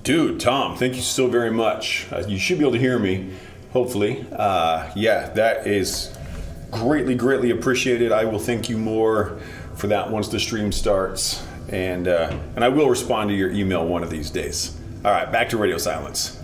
Dude, Tom, thank you so very much. You should be able to hear me, hopefully. Yeah, that is greatly appreciated. I will thank you more for that once the stream starts, and I will respond to your email one of these days. All right, back to Radio Silence.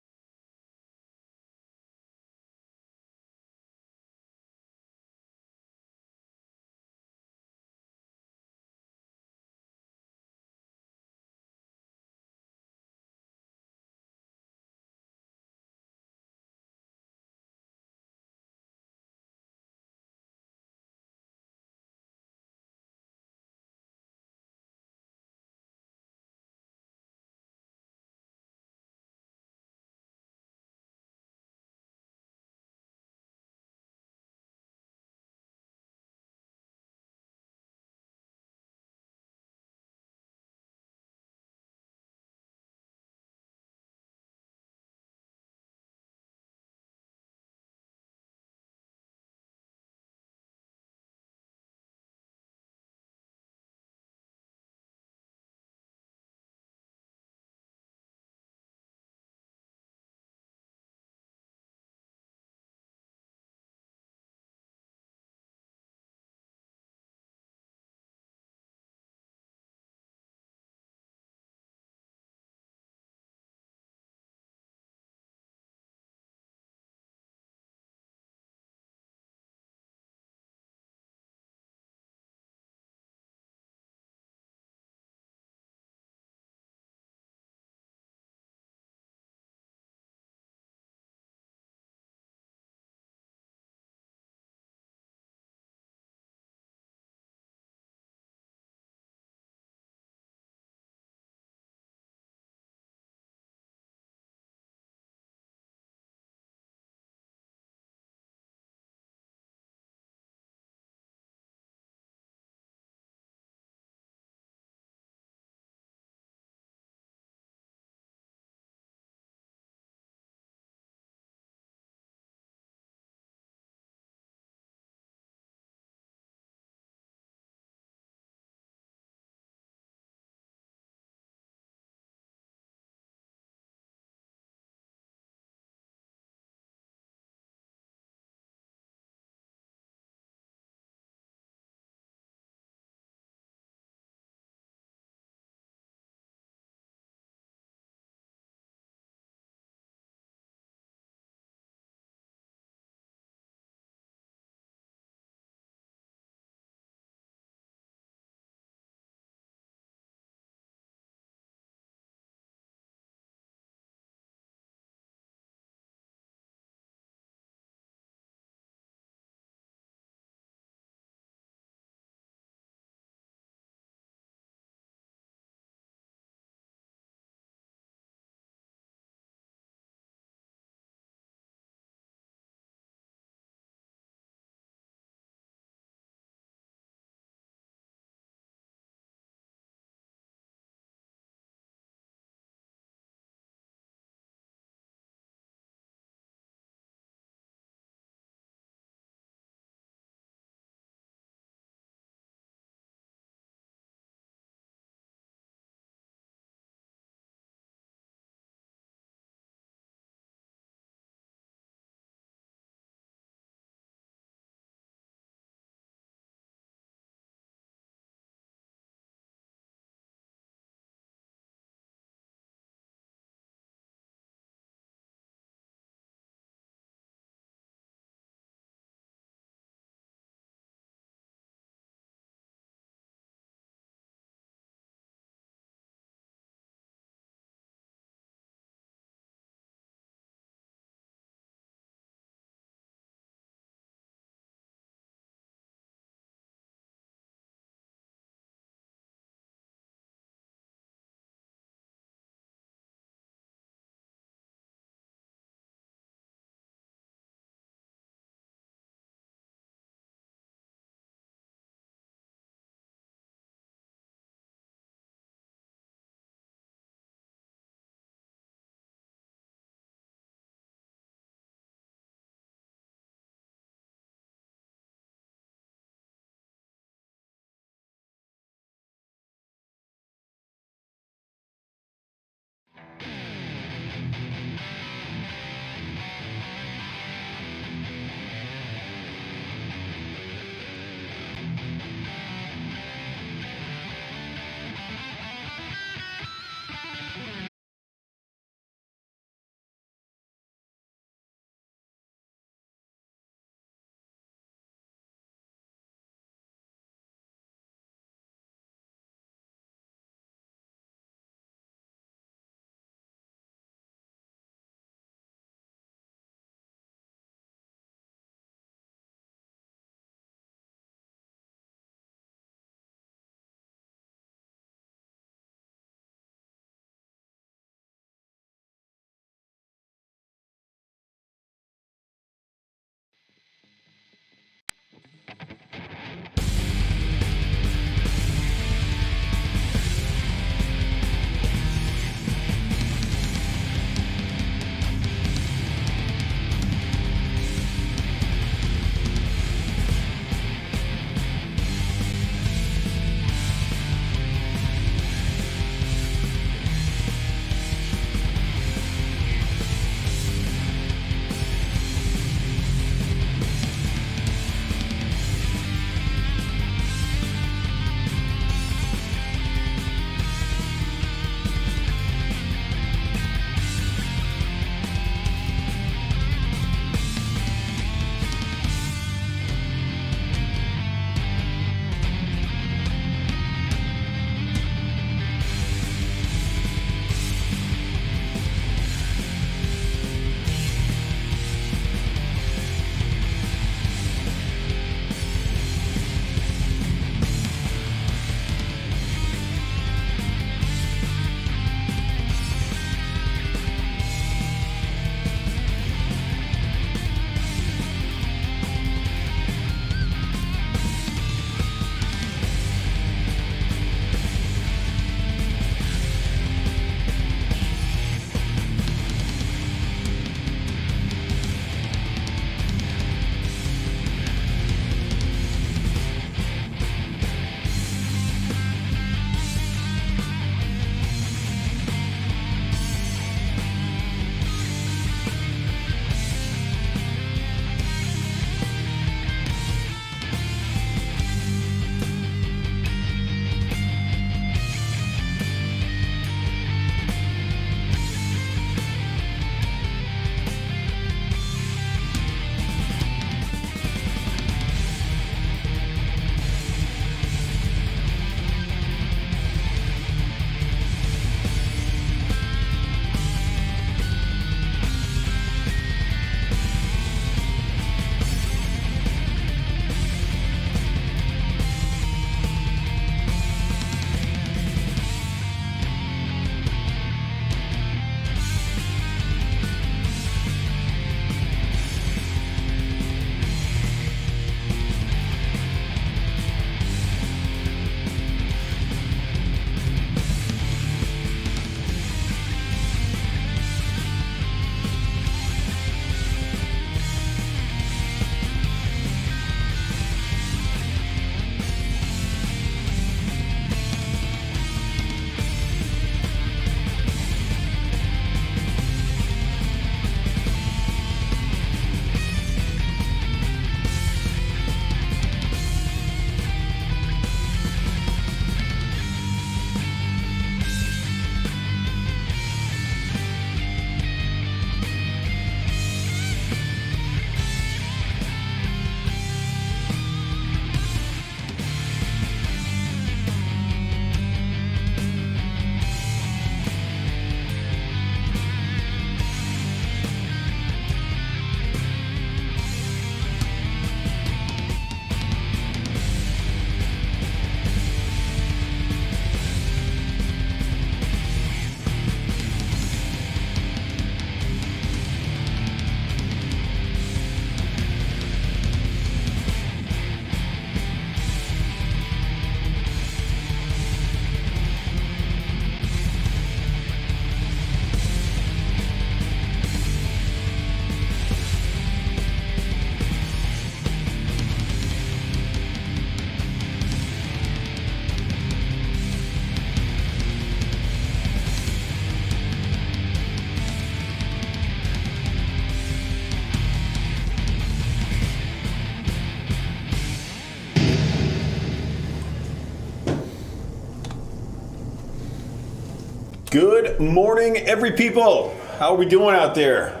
Good morning, every people. How are we doing out there?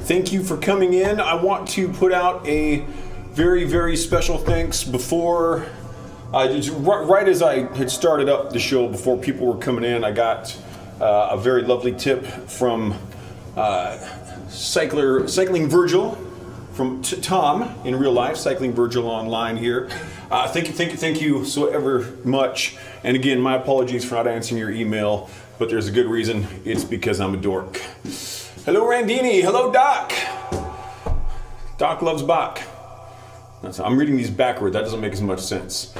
Thank you for coming in. I want to put out a very, very special thanks before, right as I had started up the show, before people were coming in, I got a very lovely tip from Cycling Virgil, from Tom in real life, Cycling Virgil online here. Thank you so ever much. And again, my apologies for not answering your email, but there's a good reason. It's because I'm a dork. Hello, Randini. Hello, Doc. Doc loves Bach. I'm reading these backward. That doesn't make as much sense.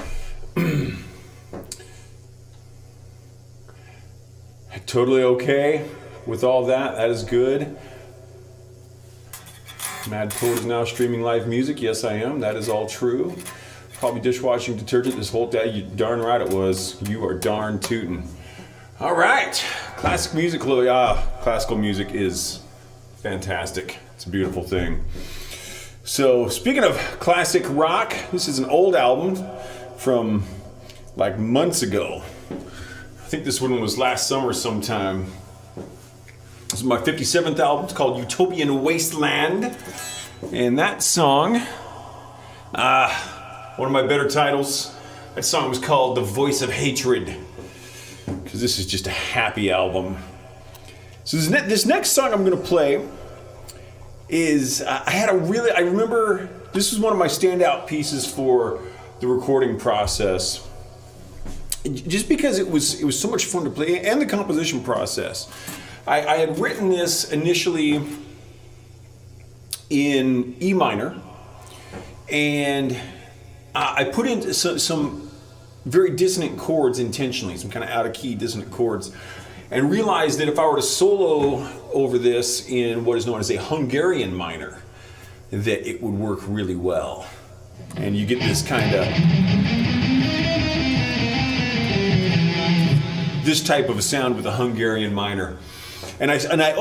Totally okay with all that. That is good. Mad Toad is now streaming live music. Yes, I am. That is all true. Probably dishwashing detergent this whole day. You darn right it was. You are darn tootin'. All right. Classic music. Classical music is fantastic. It's a beautiful thing. So, speaking of classic rock, this is an old album from like months ago. I think this one was last summer sometime. This is my 57th album. It's called Utopian Wasteland. And that song, one of my better titles, that song was called The Voice of Hatred. Because this is just a happy album. So this next song I'm going to play is, I remember this was one of my standout pieces for the recording process. Just because it was so much fun to play, and the composition process. I had written this initially in E minor, and I put in some very dissonant chords intentionally, some kind of out of key dissonant chords, and realized that if I were to solo over this in what is known as a Hungarian minor, that it would work really well. And you get this kind of, this type of a sound with a Hungarian minor. And I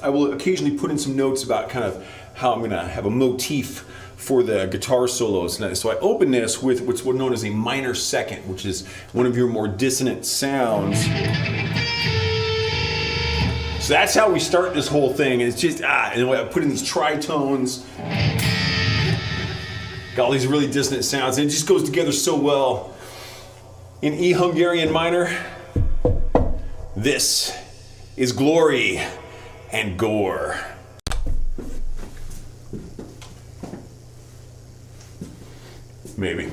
will occasionally put in some notes about kind of how I'm gonna have a motif for the guitar solos. So I open this with what's known as a minor second, which is one of your more dissonant sounds. So that's how we start this whole thing. And it's just, and I put in these tritones. Got all these really dissonant sounds, and it just goes together so well. In E Hungarian minor, this is Glory and Gore. Maybe.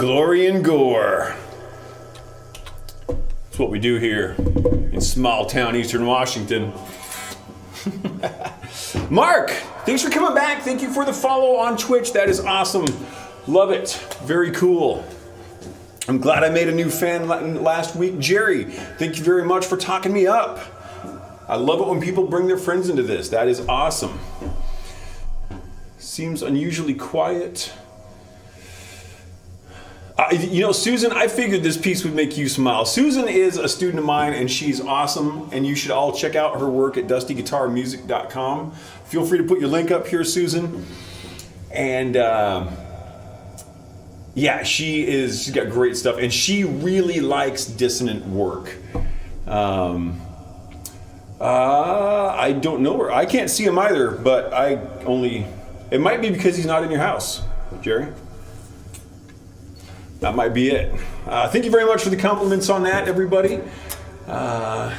Glory and gore. That's what we do here in small town Eastern Washington. Mark, thanks for coming back. Thank you for the follow on Twitch. That is awesome. Love it. Very cool. I'm glad I made a new fan last week. Jerry, thank you very much for talking me up. I love it when people bring their friends into this. That is awesome. Seems unusually quiet. Susan, I figured this piece would make you smile. Susan is a student of mine, and she's awesome, and you should all check out her work at dustyguitarmusic.com. Feel free to put your link up here, Susan. And she's got great stuff, and she really likes dissonant work. I don't know her. I can't see him either, but it might be because he's not in your house, Jerry. That might be it. Thank you very much for the compliments on that, everybody. I'm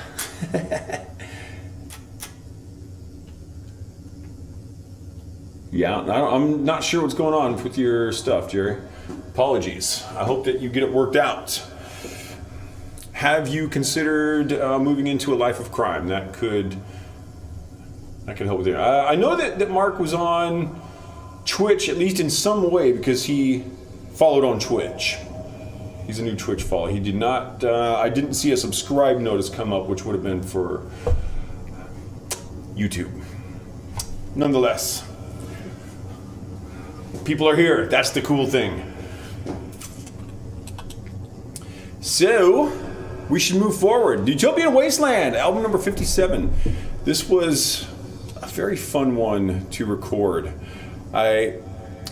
not sure what's going on with your stuff, Jerry. Apologies. I hope that you get it worked out. Have you considered moving into a life of crime? That could help with it. I know that Mark was on Twitch, at least in some way, because he followed on Twitch. He's a new Twitch follower. He did not, I didn't see a subscribe notice come up, which would have been for YouTube. Nonetheless, people are here. That's the cool thing. So, we should move forward. Utopian Wasteland, album number 57. This was a very fun one to record. I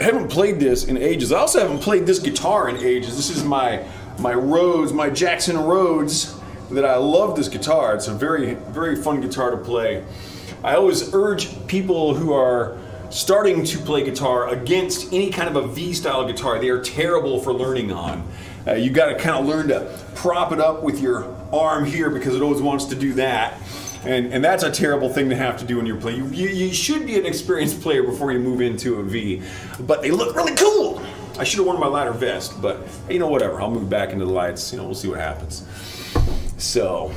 haven't played this in ages. I also haven't played this guitar in ages. This is my Rhodes, my Jackson Rhodes, that I love this guitar. It's a very, very fun guitar to play. I always urge people who are starting to play guitar against any kind of a V-style guitar. They are terrible for learning on. You got to kind of learn to prop it up with your arm here because it always wants to do that. And that's a terrible thing to have to do when you're playing. You should be an experienced player before you move into a V. But they look really cool. I should have worn my ladder vest, but whatever. I'll move back into the lights. We'll see what happens. So,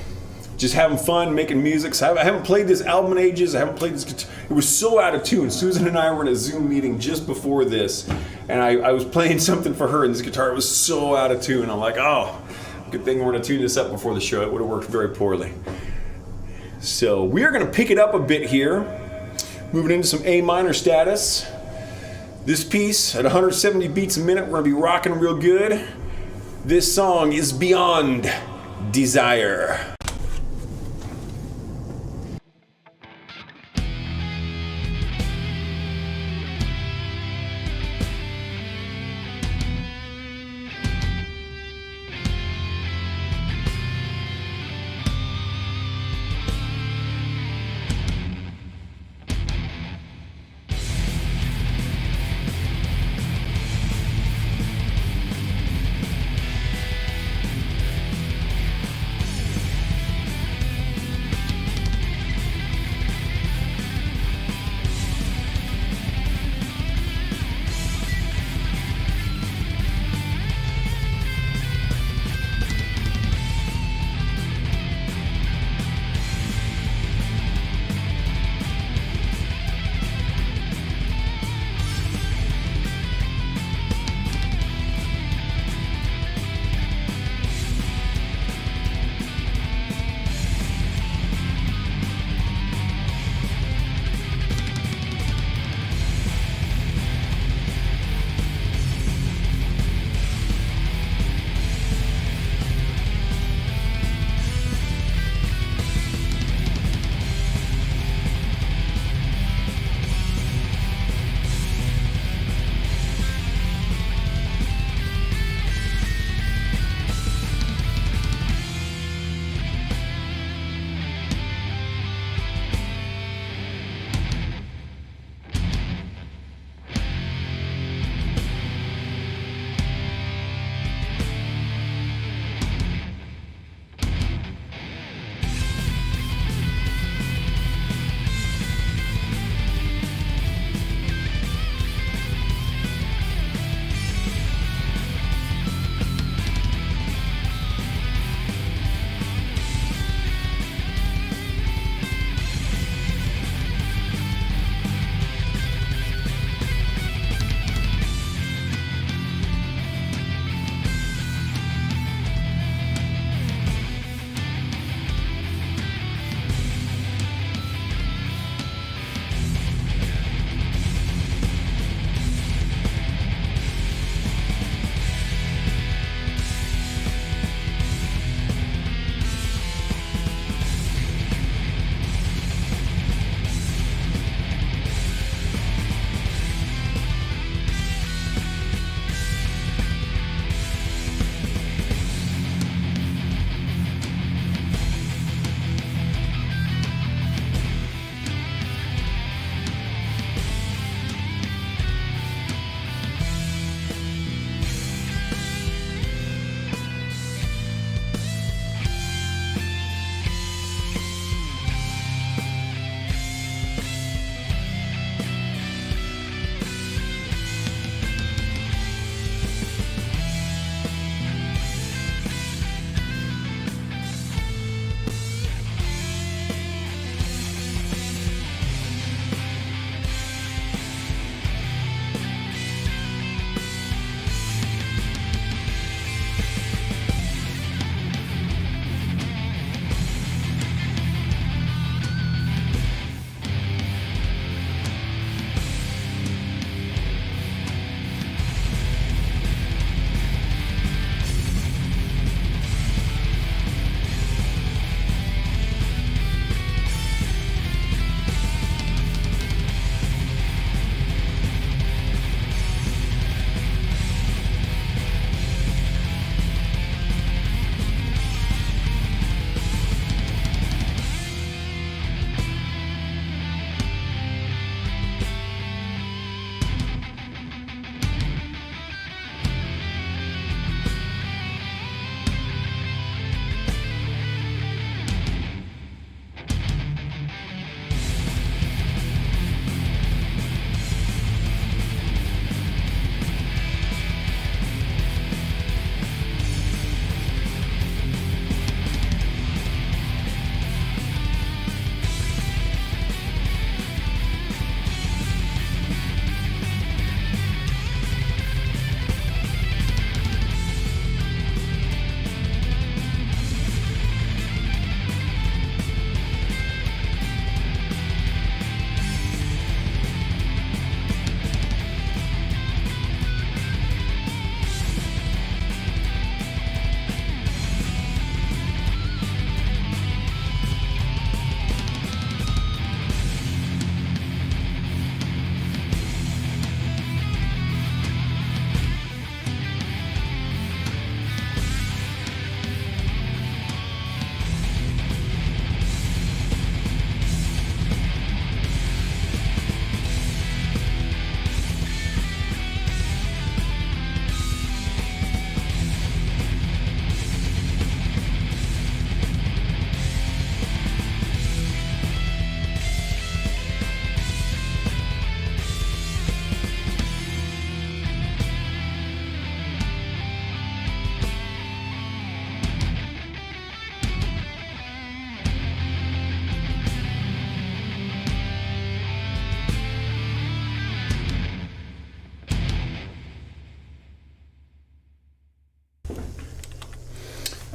just having fun, making music. So I haven't played this album in ages. I haven't played this guitar. It was so out of tune. Susan and I were in a Zoom meeting just before this, and I was playing something for her, and this guitar was so out of tune. I'm like, oh, good thing we're going to tune this up before the show. It would have worked very poorly. So we are going to pick it up a bit here, moving into some A minor status. This piece at 170 beats a minute, we're going to be rocking real good. This song is Beyond Desire.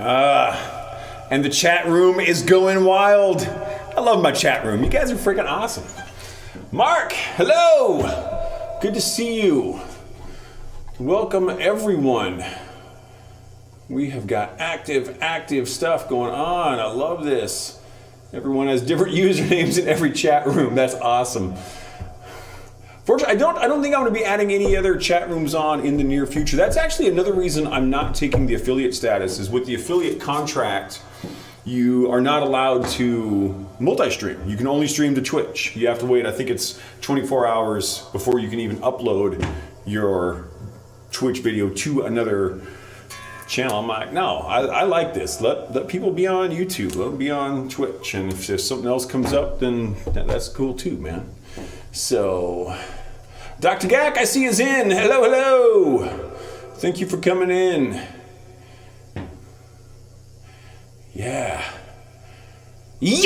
And the chat room is going wild. I love my chat room. You guys are freaking awesome. Mark, hello. Good to see you. Welcome, everyone. We have got active stuff going on. I love this. Everyone has different usernames in every chat room. That's awesome. Fortunately, I don't think I'm going to be adding any other chat rooms on in the near future. That's actually another reason I'm not taking the affiliate status, is with the affiliate contract, you are not allowed to multi-stream. You can only stream to Twitch. You have to wait, I think it's 24 hours before you can even upload your Twitch video to another channel. I'm like, no, I like this. Let people be on YouTube, let them be on Twitch. And if there's something else comes up, then that's cool too, man. So, Dr. Gak, I see is in. Hello. Thank you for coming in. Yeah. I need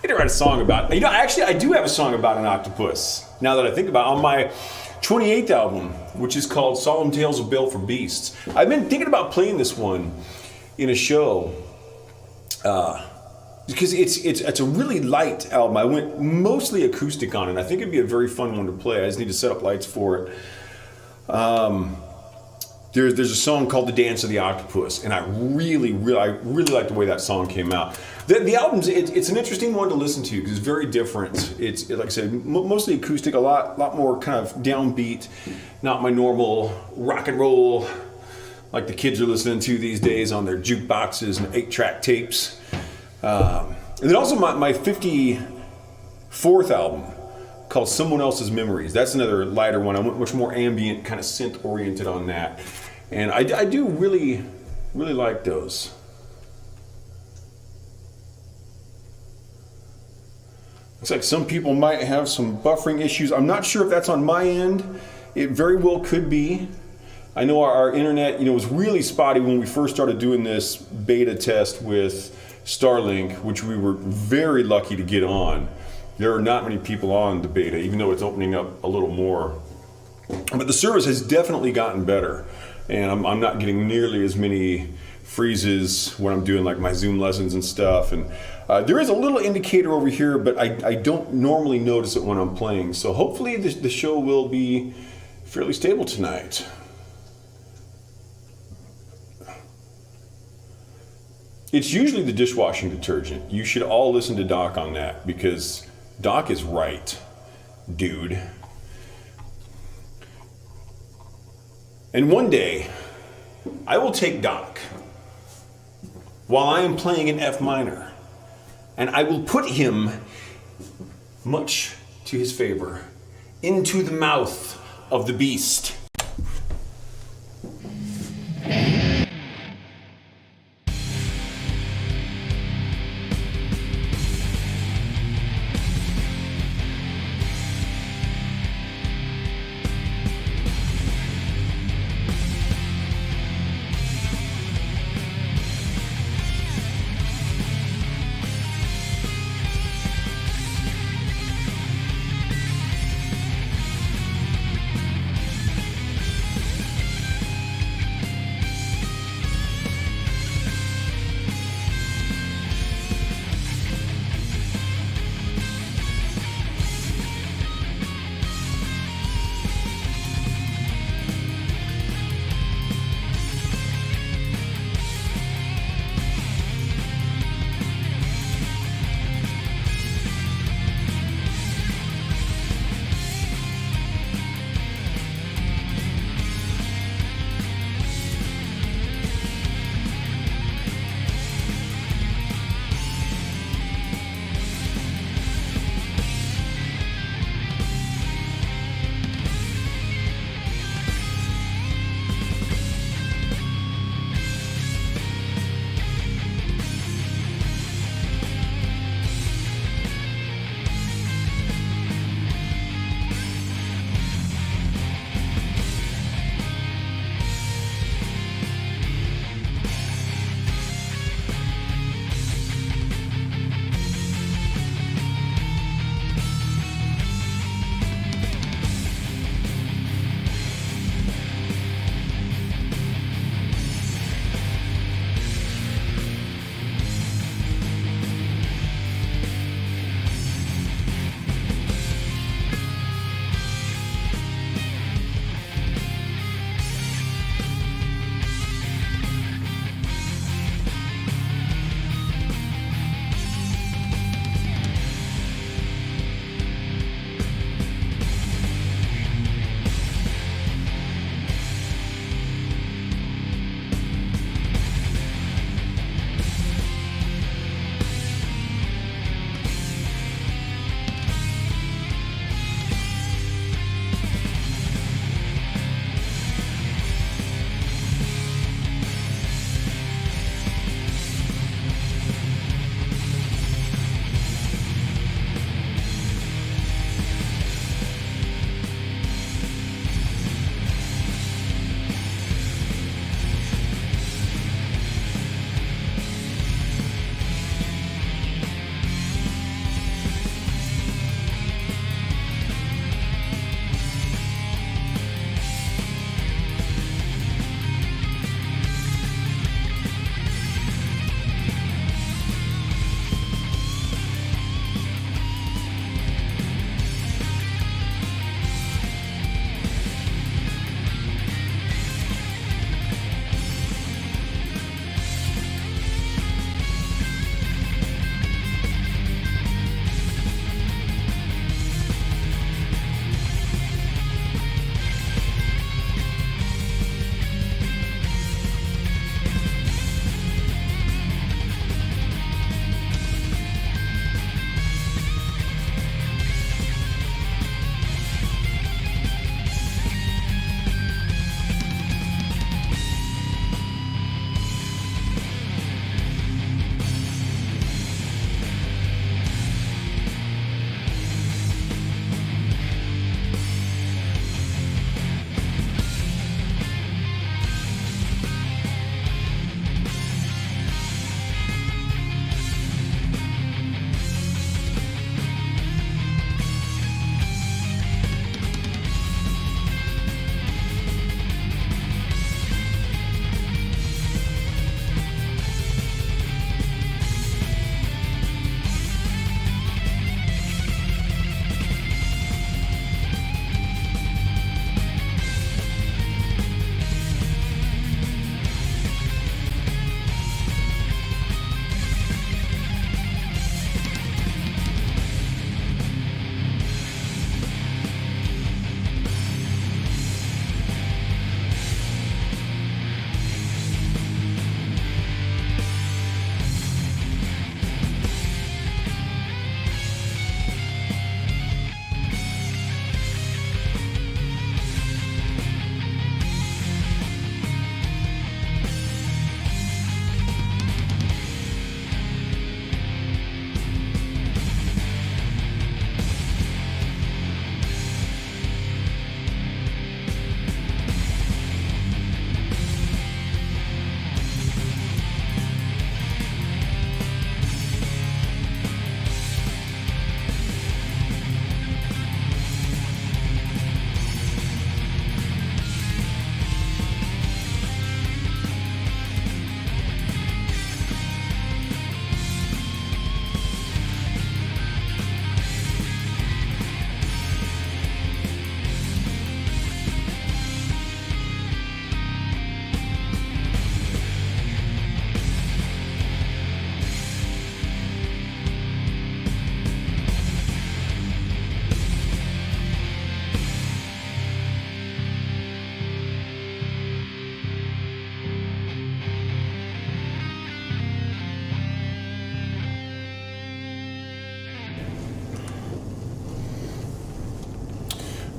to write a song about it. Actually, I do have a song about an octopus, now that I think about it, on my 28th album, which is called Solemn Tales of Baleful Beasts. I've been thinking about playing this one in a show, because it's a really light album. I went mostly acoustic on it. I think it'd be a very fun one to play. I just need to set up lights for it. There's a song called The Dance of the Octopus, and I really like the way that song came out. The album's, it's an interesting one to listen to because it's very different. It's like I said, mostly acoustic, a lot more kind of downbeat, not my normal rock and roll like the kids are listening to these days on their jukeboxes and 8-track tapes. And then also my 54th album called Someone Else's Memories. That's another lighter one. I went much more ambient, kind of synth oriented on that. And I do really like those. Looks like some people might have some buffering issues. I'm not sure if that's on my end. It very well could be. I know our internet, was really spotty when we first started doing this beta test with Starlink, which we were very lucky to get on. There are not many people on the beta, even though it's opening up a little more. But the service has definitely gotten better. And I'm not getting nearly as many freezes when I'm doing like my Zoom lessons and stuff. And there is a little indicator over here, but I don't normally notice it when I'm playing. So hopefully the show will be fairly stable tonight. It's usually the dishwashing detergent. You should all listen to Doc on that because Doc is right, dude. And one day, I will take Doc while I am playing in F minor, and I will put him, much to his favor, into the mouth of the beast.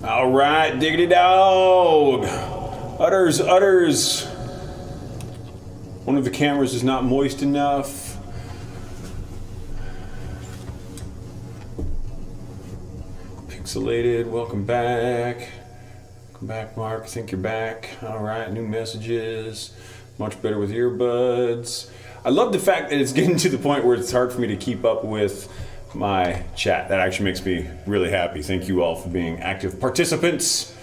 All right, diggity dog. Utters. One of the cameras is not moist enough. Pixelated, welcome back. Welcome back, Mark. I think you're back. All right, new messages. Much better with earbuds. I love the fact that it's getting to the point where it's hard for me to keep up with my chat. That actually makes me really happy. Thank you all for being active participants.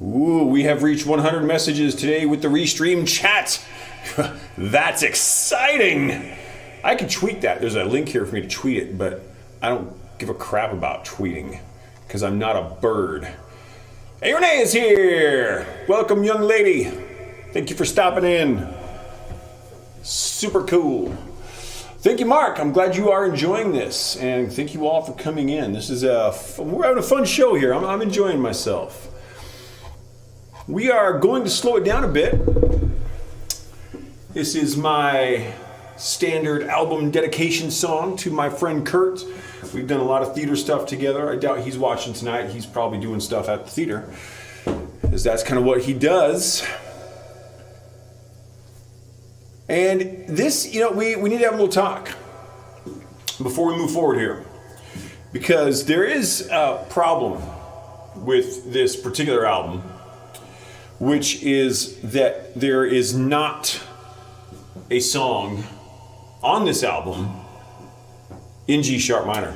Ooh, we have reached 100 messages today with the Restream chat. That's exciting. I can tweet that. There's a link here for me to tweet it, but I don't give a crap about tweeting because I'm not a bird. Hey, Renee is here. Welcome, young lady. Thank you for stopping in. Super cool. Thank you, Mark. I'm glad you are enjoying this, and thank you all for coming in. This is we're having a fun show here. I'm enjoying myself. We are going to slow it down a bit. This is my standard album dedication song to my friend Kurt. We've done a lot of theater stuff together. I doubt he's watching tonight. He's probably doing stuff at the theater, because that's kind of what he does. And this, we need to have a little talk before we move forward here, because there is a problem with this particular album, which is that there is not a song on this album in G sharp minor.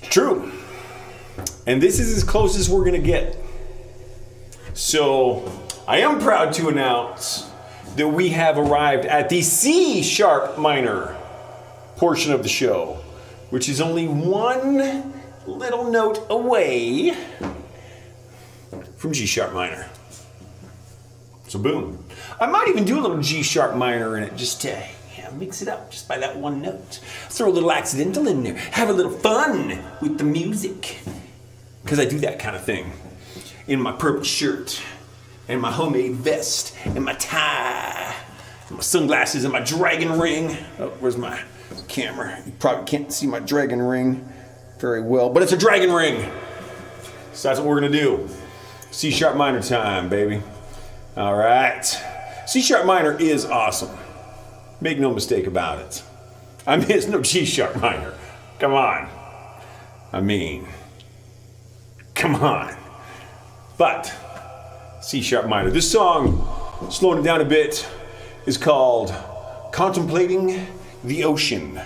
True. And this is as close as we're going to get. So I am proud to announce that we have arrived at the C sharp minor portion of the show, which is only one little note away from G sharp minor. So boom. I might even do a little G sharp minor in it just to mix it up just by that one note. Throw a little accidental in there. Have a little fun with the music. Because I do that kind of thing. In my purple shirt, and my homemade vest, and my tie, and my sunglasses, and my dragon ring. Oh, where's my camera? You probably can't see my dragon ring very well, but it's a dragon ring. So that's what we're gonna do. C sharp minor time, baby. All right. C sharp minor is awesome. Make no mistake about it. I mean, it's no G sharp minor. Come on. Come on. But C sharp minor. This song, slowing it down a bit, is called Contemplating the Ocean.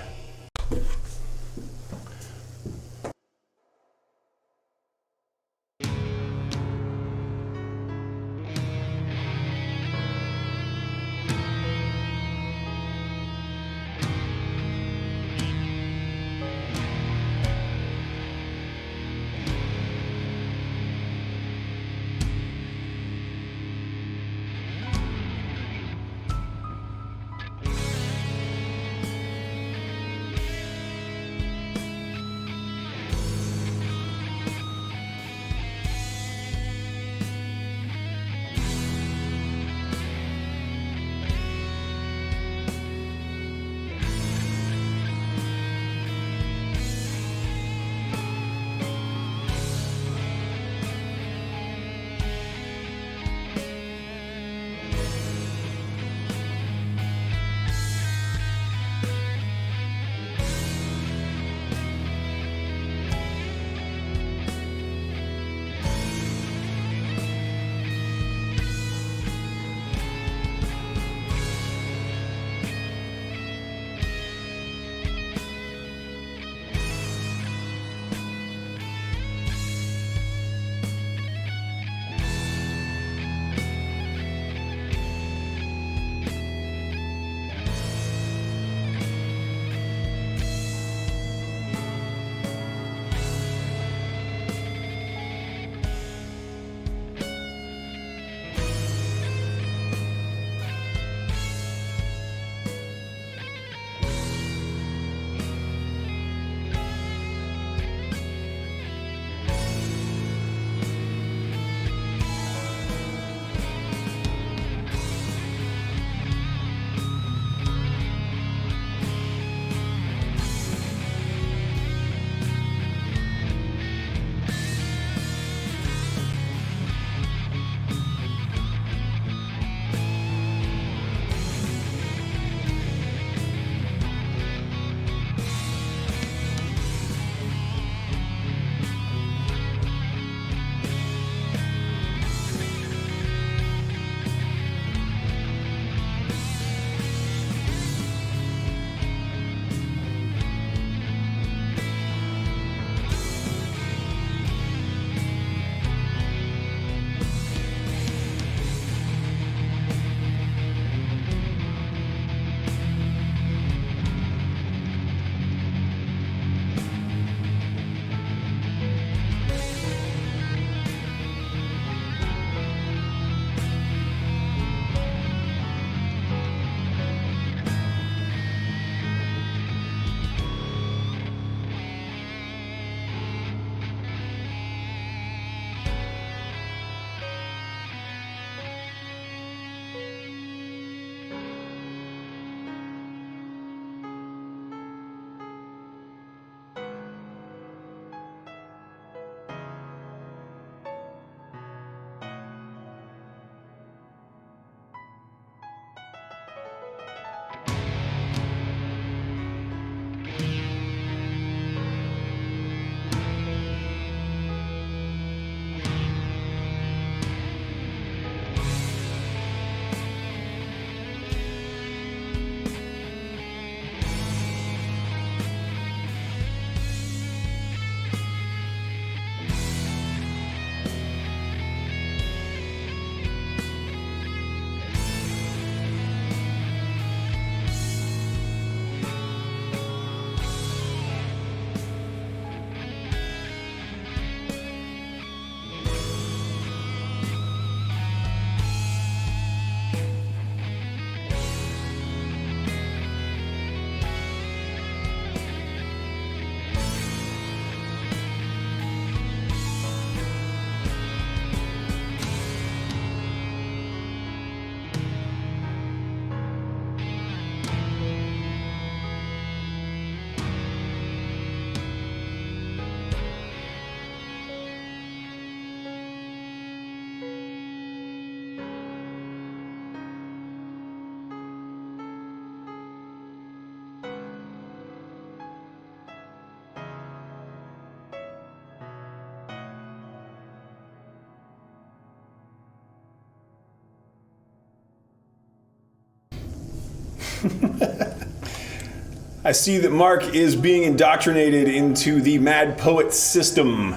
I see that Mark is being indoctrinated into the Mad Poet system.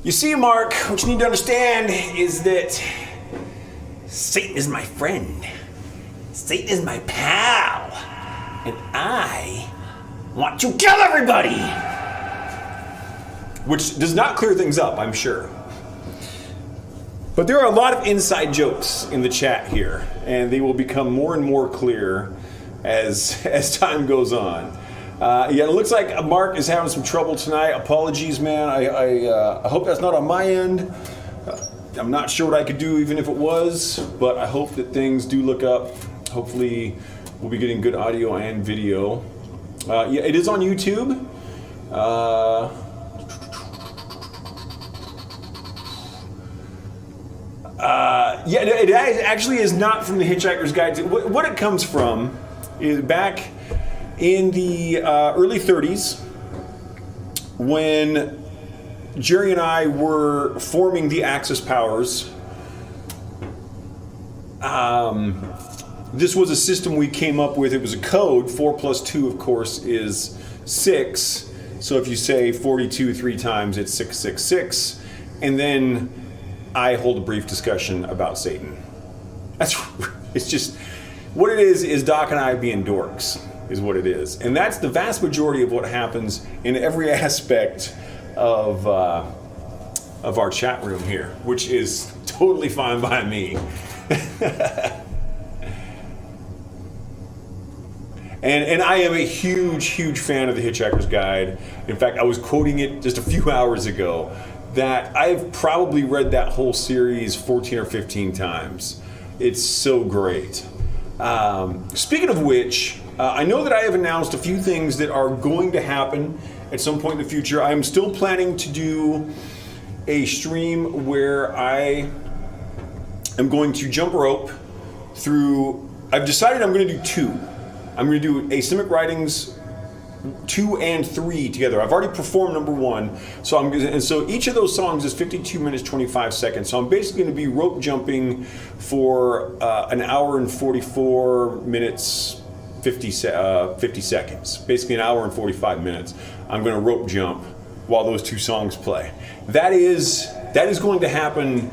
You see, Mark, what you need to understand is that Satan is my friend. Satan is my pal. And I want to kill everybody! Which does not clear things up, I'm sure. But there are a lot of inside jokes in the chat here, and they will become more and more clear as time goes on. Yeah, it looks like Mark is having some trouble tonight. Apologies, man. I hope that's not on my end. I'm not sure what I could do even if it was, but I hope that things do look up. Hopefully we'll be getting good audio and video. Yeah, it is on YouTube. Yeah, it actually is not from the Hitchhiker's Guide to... What it comes from is back in the early 30s when Jerry and I were forming the Axis Powers. This was a system we came up with. It was a code. 4 plus 2, of course, is 6. So if you say 42 3 times, it's 666. And then I hold a brief discussion about Satan. It's just, what it is Doc and I being dorks, is what it is. And that's the vast majority of what happens in every aspect of our chat room here, which is totally fine by me. And I am a huge fan of the Hitchhiker's Guide. In fact, I was quoting it just a few hours ago, that I've probably read that whole series 14 or 15 times. It's so great. Speaking of which, I know that I have announced a few things that are going to happen at some point in the future. I'm still planning to do a stream where I am going to jump rope through... I've decided I'm going to do 2. I'm going to do Asymmetric Writings 2 and 3 together. I've already performed number 1, so each of those songs is 52 minutes 25 seconds. So I'm basically going to be rope jumping for an hour and 44 minutes 50 seconds. Basically an hour and 45 minutes. I'm going to rope jump while those 2 songs play. That is going to happen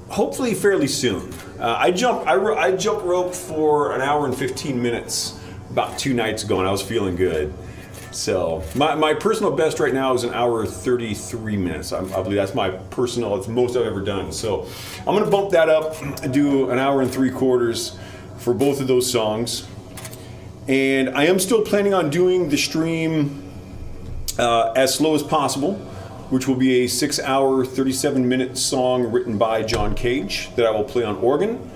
hopefully fairly soon. I jumped rope for an hour and 15 minutes about 2 nights ago, and I was feeling good. So my personal best right now is an hour 33 minutes. I believe that's my personal, it's the most I've ever done. So I'm gonna bump that up and do an hour and 3/4 for both of those songs. And I am still planning on doing the stream as slow as possible, which will be a 6-hour, 37-minute song written by John Cage that I will play on organ.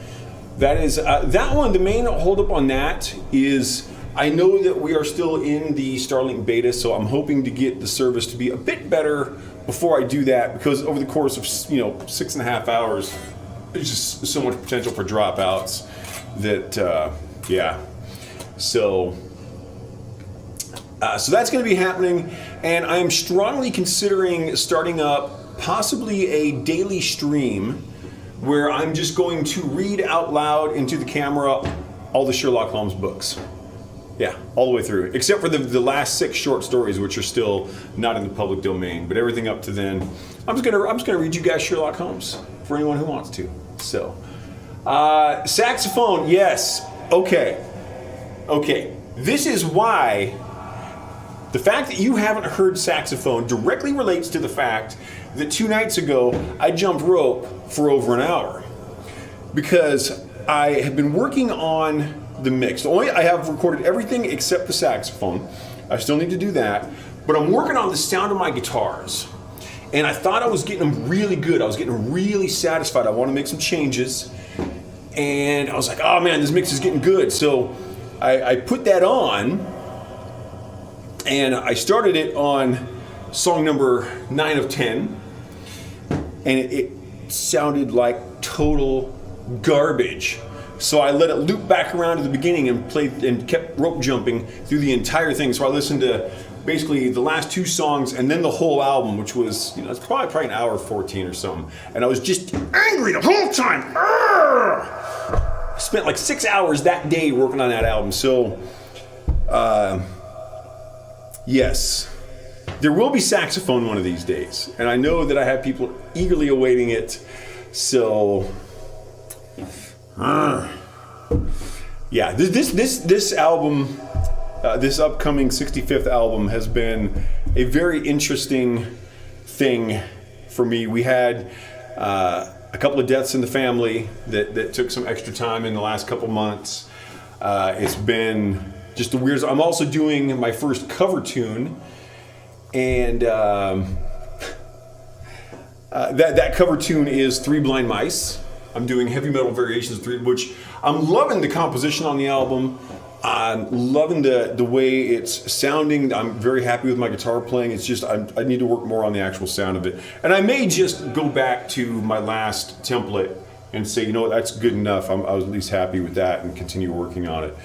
That is, that one, the main holdup on that is I know that we are still in the Starlink beta, so I'm hoping to get the service to be a bit better before I do that, because over the course of 6.5 hours, there's just so much potential for dropouts that, yeah. So that's going to be happening, and I am strongly considering starting up possibly a daily stream where I'm just going to read out loud into the camera all the Sherlock Holmes books. Yeah, all the way through, except for the last 6 short stories, which are still not in the public domain. But everything up to then, I'm just gonna read you guys Sherlock Holmes for anyone who wants to. So, saxophone, yes, okay. This is why the fact that you haven't heard saxophone directly relates to the fact that 2 nights ago I jumped rope for over an hour, because I have been working on the mix. I have recorded everything except the saxophone. I still need to do that, but I'm working on the sound of my guitars, and I thought I was getting them really good. I was getting really satisfied. I want to make some changes, and I was like, oh man, this mix is getting good. So I put that on, and I started it on song number 9 of 10, and it sounded like total garbage. So I let it loop back around to the beginning and played and kept rope jumping through the entire thing. So I listened to basically the last 2 songs and then the whole album, which was, it's probably an hour 14 or something. And I was just angry the whole time. spent like 6 hours that day working on that album. So, yes, there will be saxophone one of these days. And I know that I have people eagerly awaiting it. So, yeah, this album, this upcoming 65th album has been a very interesting thing for me. We had a couple of deaths in the family that took some extra time in the last couple months. It's been just the weirdest. I'm also doing my first cover tune, and that cover tune is Three Blind Mice. I'm doing heavy metal variations, which I'm loving the composition on the album. I'm loving the way it's sounding. I'm very happy with my guitar playing. It's just I need to work more on the actual sound of it. And I may just go back to my last template and say, you know what, that's good enough. I was at least happy with that and continue working on it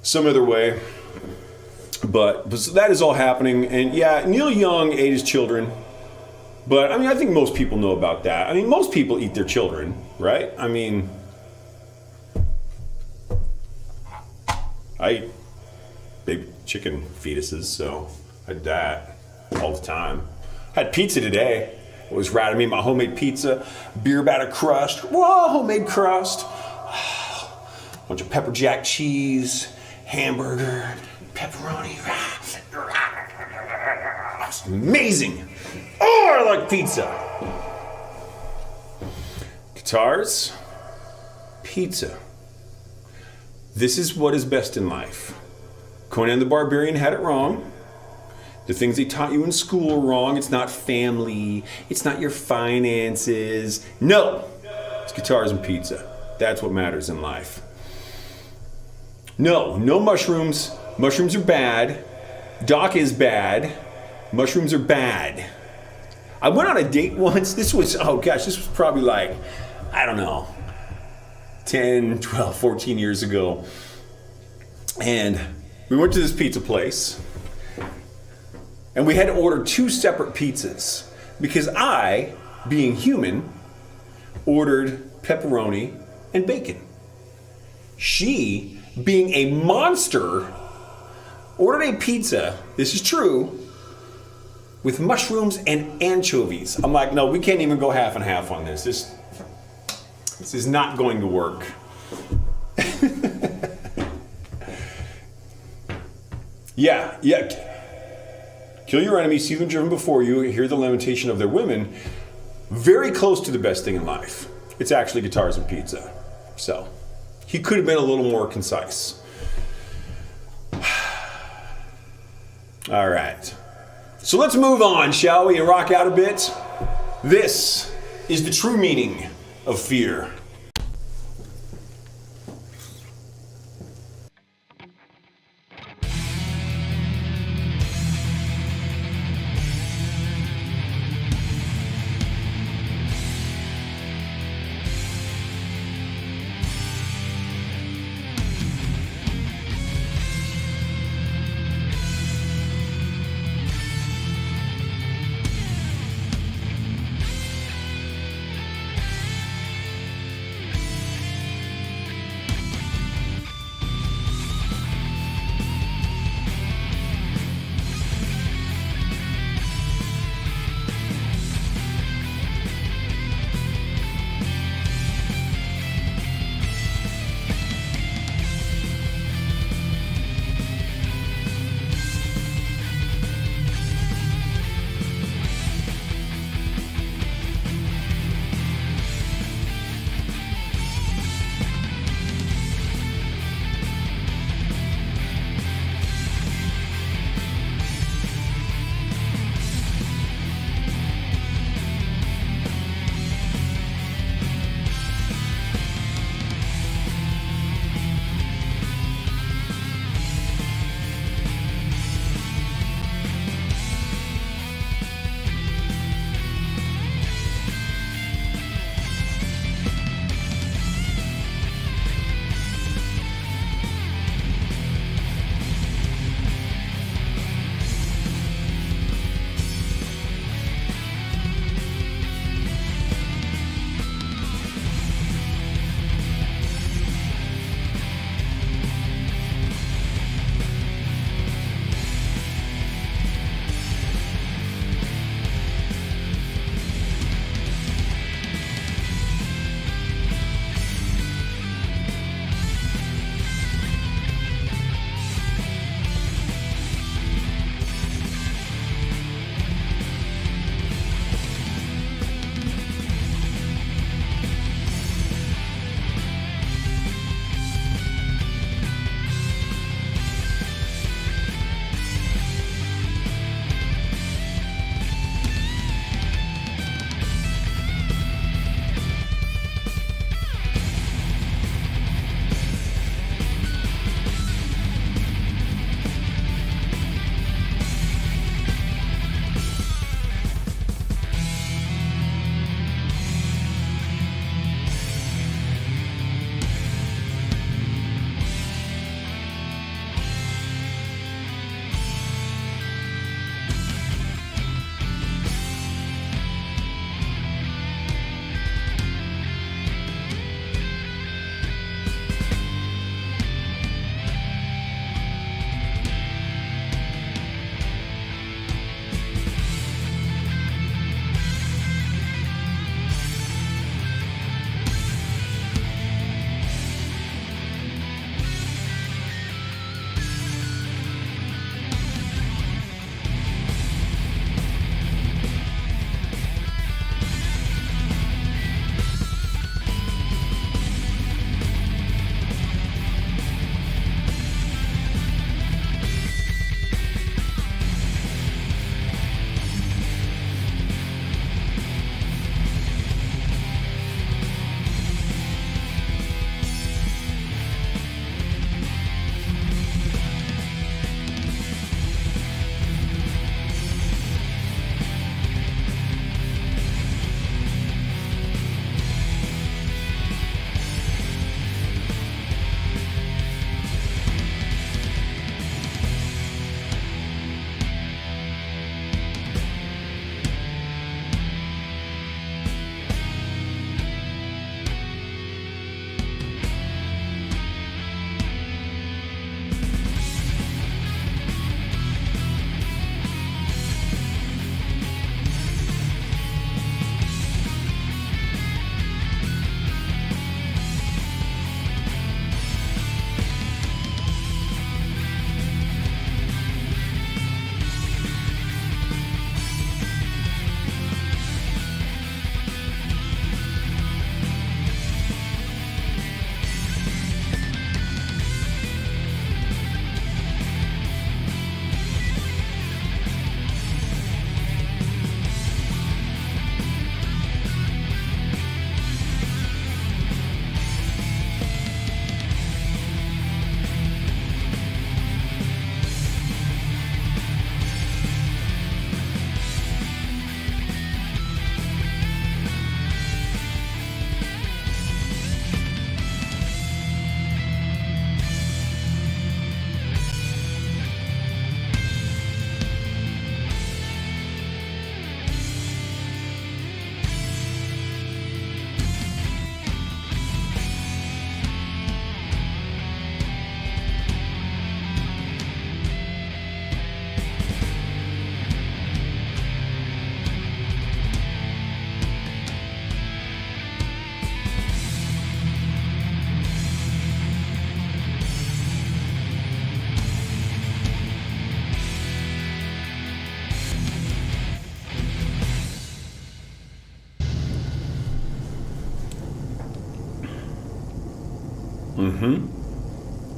some other way. But so that is all happening. And yeah, Neil Young ate his children. But I mean, I think most people know about that. I mean, most people eat their children, right? I mean, I eat baby chicken fetuses, so I had that all the time. Had pizza today. It was right. I made my homemade pizza, beer batter crust. Whoa, homemade crust. Bunch of pepper jack cheese, hamburger, pepperoni. It's amazing. Oh, I like pizza. Guitars, pizza. This is what is best in life. Conan the Barbarian had it wrong. The things they taught you in school are wrong. It's not family. It's not your finances. No, it's guitars and pizza. That's what matters in life. No mushrooms. Mushrooms are bad. Doc is bad. Mushrooms are bad. I went on a date once. This was probably like, I don't know, 10, 12, 14 years ago. And we went to this pizza place. And we had to order 2 separate pizzas because I, being human, ordered pepperoni and bacon. She, being a monster, ordered a pizza, this is true, with mushrooms and anchovies. I'm like, no, we can't even go half and half on this. This is not going to work. Yeah. Kill your enemies, see them driven before you, hear the lamentation of their women. Very close to the best thing in life. It's actually guitars and pizza. So, he could have been a little more concise. All right. So let's move on, shall we, and rock out a bit? This is the true meaning of fear.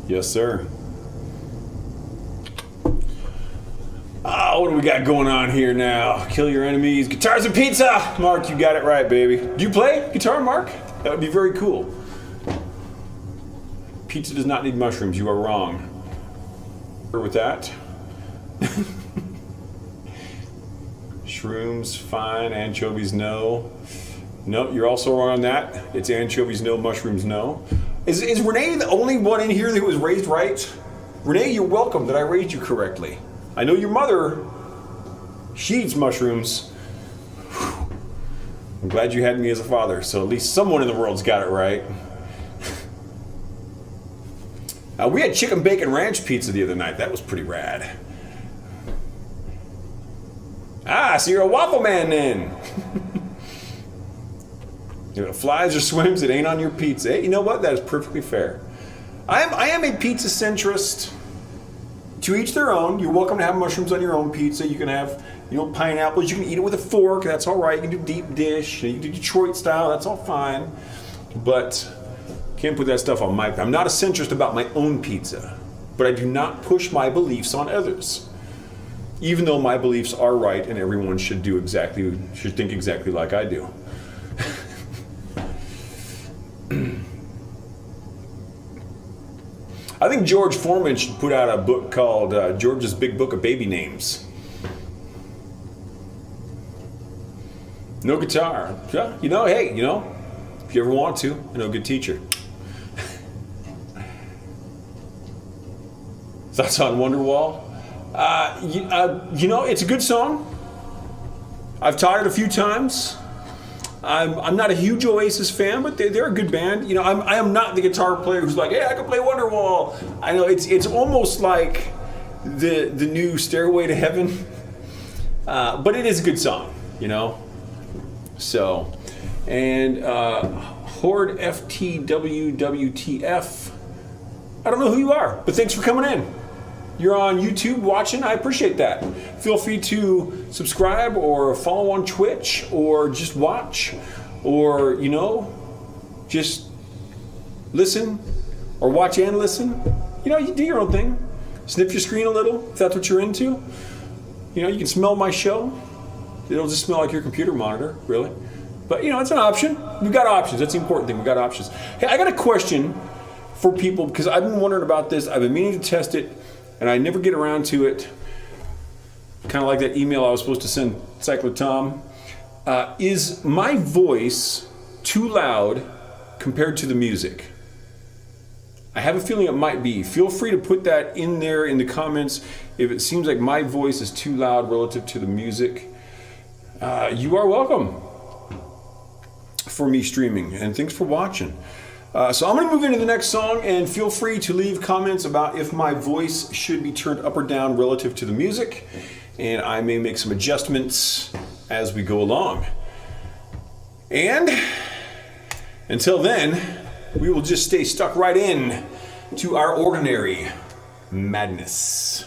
Yes, sir. What do we got going on here now? Kill your enemies. Guitars and pizza! Mark, you got it right, baby. Do you play guitar, Mark? That would be very cool. Pizza does not need mushrooms. You are wrong. With that. Shrooms, fine. Anchovies, no. No, you're also wrong on that. It's anchovies, no. Mushrooms, no. Is Renee the only one in here that was raised right? Renee, you're welcome that I raised you correctly. I know your mother, she eats mushrooms. Whew. I'm glad you had me as a father, so at least someone in the world's got it right. We had chicken bacon ranch pizza the other night. That was pretty rad. So you're a waffle man then. You know, flies or swims, it ain't on your pizza. Hey, you know what? That is perfectly fair. I am a pizza centrist. To each their own. You're welcome to have mushrooms on your own pizza. You can have, pineapples. You can eat it with a fork. That's all right. You can do deep dish. You can do Detroit style. That's all fine. But can't put that stuff on my. I'm not a centrist about my own pizza, but I do not push my beliefs on others. Even though my beliefs are right and everyone should think exactly like I do. I think George Foreman should put out a book called George's Big Book of Baby Names. No guitar. Yeah, hey, if you ever want to, I know a good teacher. Thoughts on Wonderwall? It's a good song. I've taught it a few times. I'm not a huge Oasis fan, but they're a good band. I am not the guitar player who's like, hey, I can play Wonderwall. I know it's almost like the new Stairway to Heaven, but it is a good song, So, and Horde FTWWTF. I don't know who you are, but thanks for coming in. You're on YouTube watching, I appreciate that. Feel free to subscribe or follow on Twitch or just watch or, just listen or watch and listen. You do your own thing. Snip your screen a little if that's what you're into. You can smell my show. It'll just smell like your computer monitor, really. But, it's an option. We've got options. That's the important thing. We've got options. Hey, I got a question for people because I've been wondering about this. I've been meaning to test it. And I never get around to it. Kind of like that email I was supposed to send Cycler Tom. Is my voice too loud compared to the music? I have a feeling it might be. Feel free to put that in there in the comments if it seems like my voice is too loud relative to the music. You are welcome for me streaming, and thanks for watching. So I'm going to move into the next song, and feel free to leave comments about if my voice should be turned up or down relative to the music, and I may make some adjustments as we go along. And until then, we will just stay stuck right in to our ordinary madness.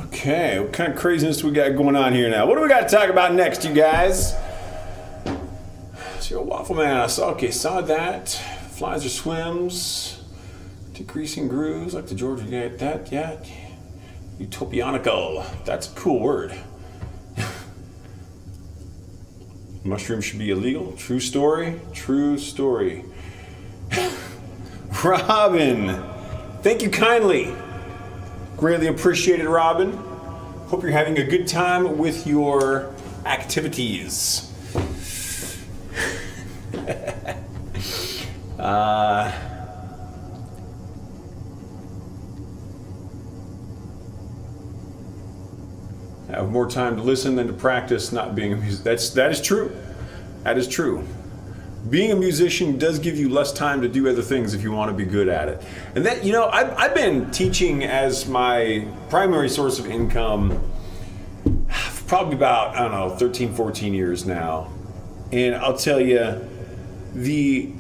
Okay, what kind of craziness we got going on here now? What do we got to talk about next, you guys? So you're a Waffle Man. I saw that. Flies or swims. Decreasing grooves, like the Georgia get that, yeah. Utopianical. That's a cool word. Mushrooms should be illegal. True story. True story. Robin, thank you kindly. Greatly appreciated, Robin. Hope you're having a good time with your activities. I have more time to listen than to practice not being a musician. That is true. That is true. Being a musician does give you less time to do other things if you want to be good at it. And that, I've been teaching as my primary source of income for probably about, 13, 14 years now. And I'll tell you, the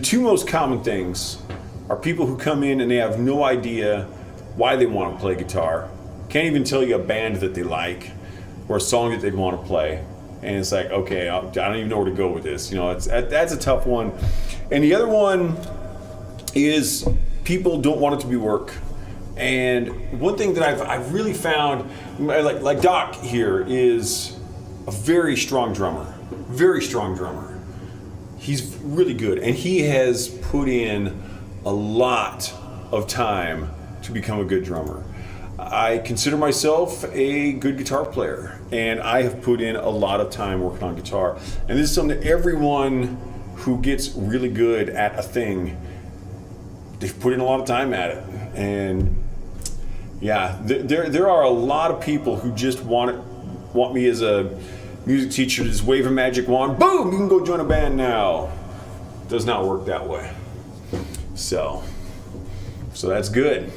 two most common things are people who come in and they have no idea why they want to play guitar. Can't even tell you a band that they like or a song that they'd want to play. And it's like, okay, I don't even know where to go with this. That's a tough one. And the other one is people don't want it to be work. And one thing that I've really found, like Doc here is a very strong drummer. Very strong drummer. He's really good. And he has put in a lot of time to become a good drummer. I consider myself a good guitar player, and I have put in a lot of time working on guitar. And this is something that everyone who gets really good at a thing, they've put in a lot of time at it. And yeah, there are a lot of people who just want me as a music teacher to just wave a magic wand, boom, you can go join a band now. Does not work that way. So that's good.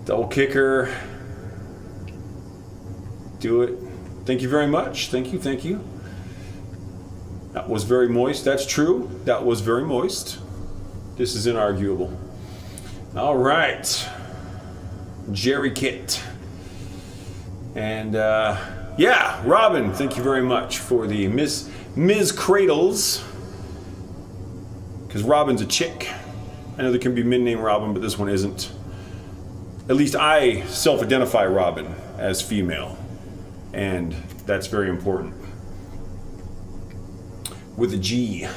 Double kicker. Do it. Thank you very much. Thank you. That was very moist. That's true. That was very moist. This is inarguable. All right. Jerry Kit. And Robin, thank you very much for the Ms. Cradles. Because Robin's a chick. I know there can be men named Robin, but this one isn't. At least I self-identify Robin as female, and that's very important. With a G.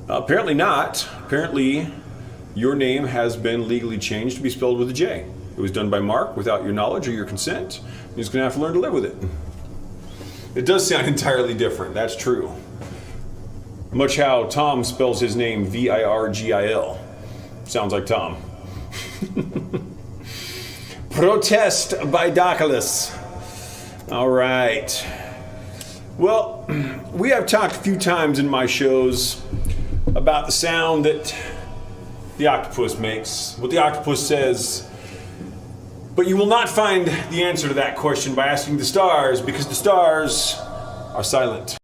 Apparently not. Apparently your name has been legally changed to be spelled with a J. It was done by Mark without your knowledge or your consent. You're just gonna have to learn to live with it. It does sound entirely different, that's true. Much how Tom spells his name Virgil. Sounds like Tom. Protest by Doculus. All right. Well, we have talked a few times in my shows about the sound that the octopus makes, what the octopus says. But you will not find the answer to that question by asking the stars, because the stars are silent.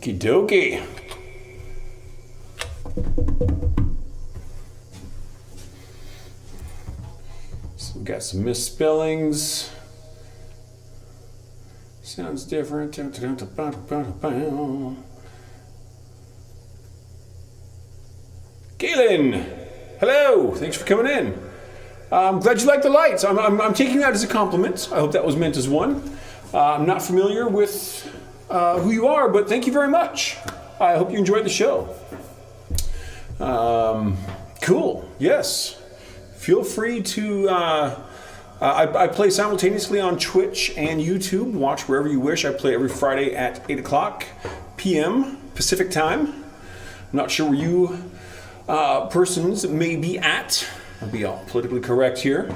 Okie dokie. So we got some misspellings. Sounds different. Kaylin, hello. Thanks for coming in. I'm glad you like the lights. I'm taking that as a compliment. I hope that was meant as one. I'm not familiar with who you are, but thank you very much. I hope you enjoyed the show. Cool. Yes. Feel free to. I play simultaneously on Twitch and YouTube. Watch wherever you wish. I play every Friday at 8 o'clock p.m. Pacific time. I'm not sure where you persons may be at. I'll be all politically correct here.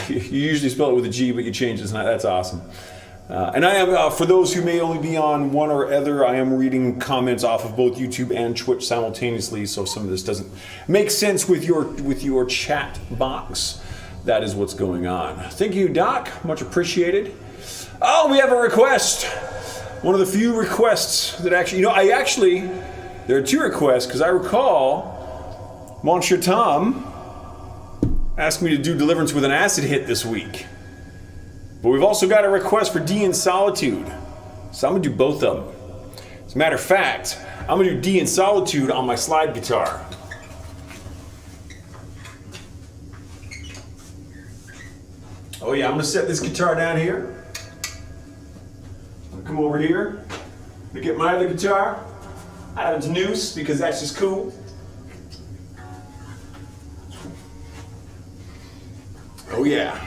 You usually spell it with a G, but you change it tonight. That's awesome. And I am, for those who may only be on one or other, I am reading comments off of both YouTube and Twitch simultaneously. So if some of this doesn't make sense with your chat box, that is what's going on. Thank you, Doc. Much appreciated. Oh, we have a request. One of the few requests that actually, there are two requests because I recall Monsieur Tom asked me to do Deliverance with an acid hit this week. But we've also got a request for D in Solitude. So I'm going to do both of them. As a matter of fact, I'm going to do D in Solitude on my slide guitar. Oh yeah, I'm going to set this guitar down here. I'm going to come over here. I'm going to get my other guitar out of its noose because that's just cool. Oh yeah.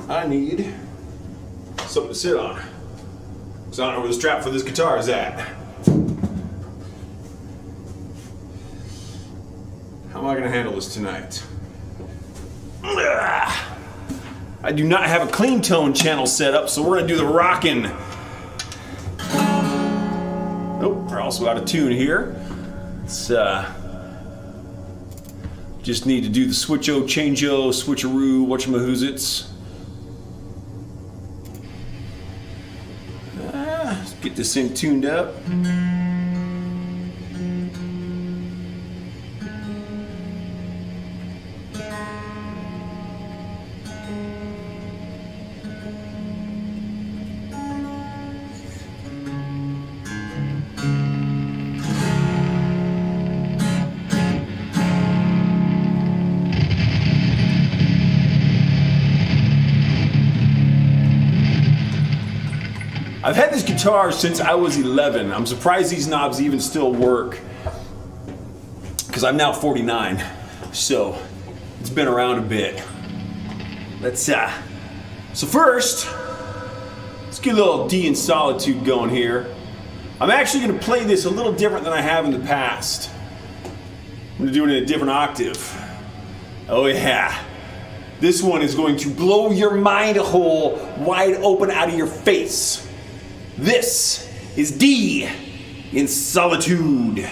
I need something to sit on. Because I don't know where the strap for this guitar is at. How am I going to handle this tonight? I do not have a clean tone channel set up, so we're going to do the rockin'. Nope, we're also out of tune here. It's just need to do the switch-o, change-o, switcheroo, whatchamahoozits. Let's get this thing tuned up. I've had this guitar since I was 11. I'm surprised these knobs even still work. Because I'm now 49. So it's been around a bit. So first, let's get a little D in Solitude going here. I'm actually going to play this a little different than I have in the past. I'm going to do it in a different octave. Oh yeah. This one is going to blow your mind hole wide open out of your face. This is D in Solitude.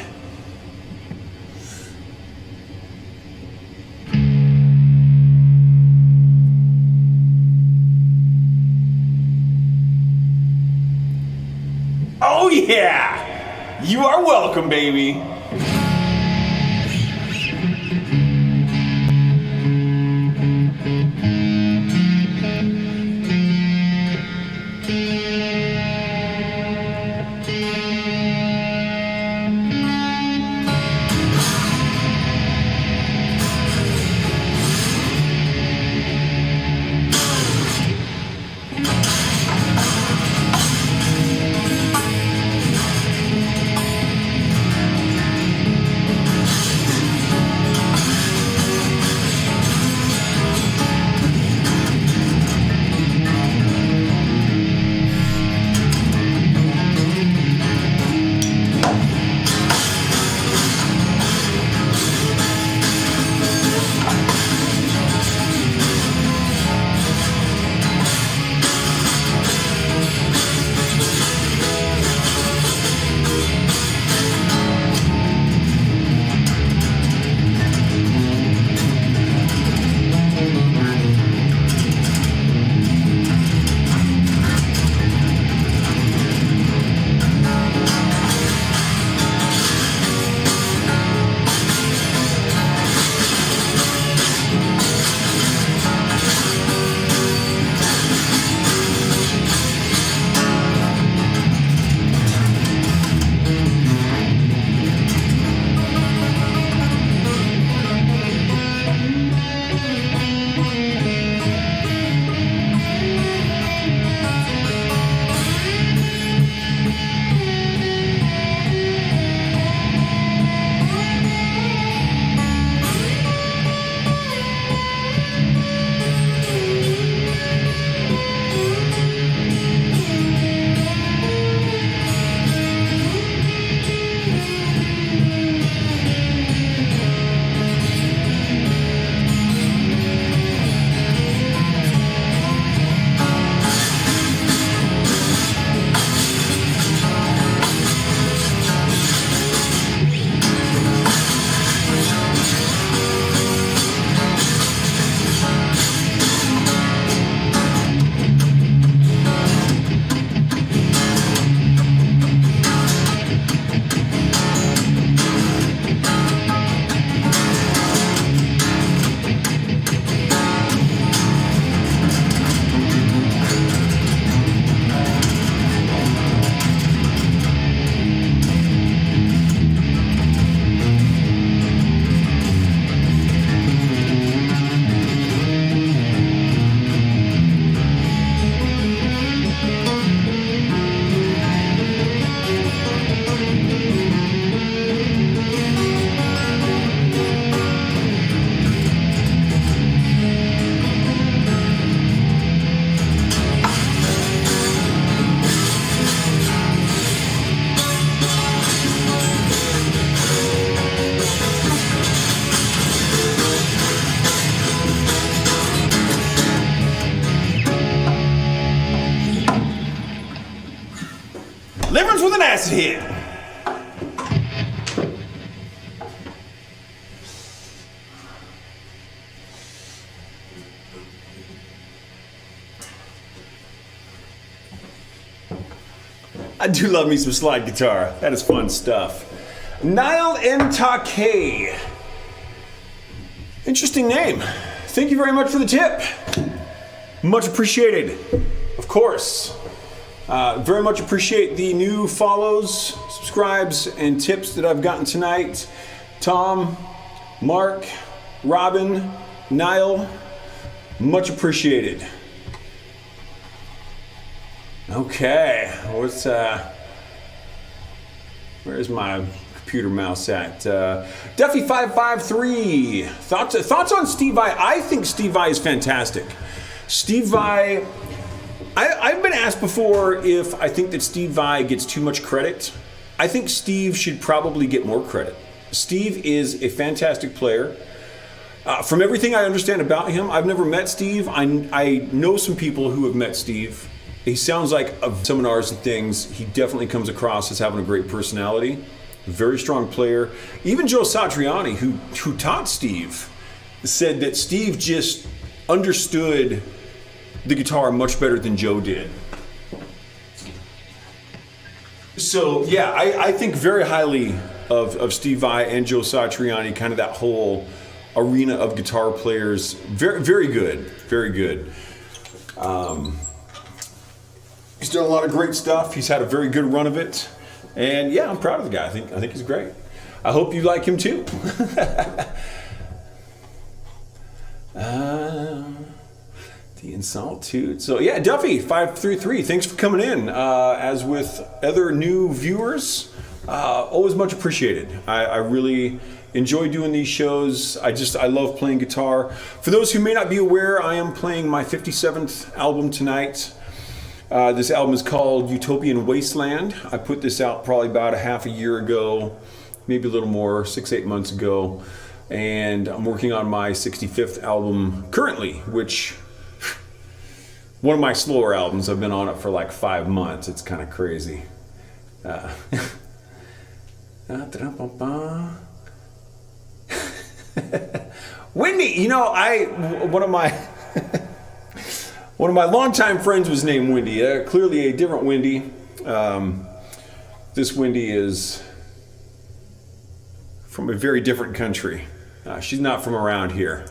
Oh yeah! You are welcome, baby. Viewers with an acid hit. I do love me some slide guitar. That is fun stuff. Niall Ntake. Interesting name. Thank you very much for the tip. Much appreciated. Of course. Very much appreciate the new follows, subscribes, and tips that I've gotten tonight. Tom, Mark, Robin, Niall. Much appreciated. Okay, where's my computer mouse at? Duffy553, thoughts on Steve Vai? I think Steve Vai is fantastic. Steve Vai, I've been asked before if I think that Steve Vai gets too much credit. I think Steve should probably get more credit. Steve is a fantastic player. From everything I understand about him, I've never met Steve. I know some people who have met Steve. He sounds like, of seminars and things, he definitely comes across as having a great personality, a very strong player. Even Joe Satriani, who taught Steve, said that Steve just understood the guitar much better than Joe did. So yeah, I think very highly of Steve Vai and Joe Satriani, kind of that whole arena of guitar players. Very, very good, very good. He's done a lot of great stuff. He's had a very good run of it. And yeah, I'm proud of the guy. I think he's great. I hope you like him too. The Insolitude. So yeah, Duffy533, thanks for coming in. As with other new viewers, always much appreciated. I really enjoy doing these shows. I love playing guitar. For those who may not be aware, I am playing my 57th album tonight. This album is called Utopian Wasteland. I put this out probably about a half a year ago, maybe a little more, 6-8 months ago. And I'm working on my 65th album currently, which, one of my slower albums. I've been on it for like 5 months. It's kind of crazy. Wendy, you know, one of my longtime friends was named Wendy. Clearly a different Wendy. This Wendy is from a very different country. She's not from around here.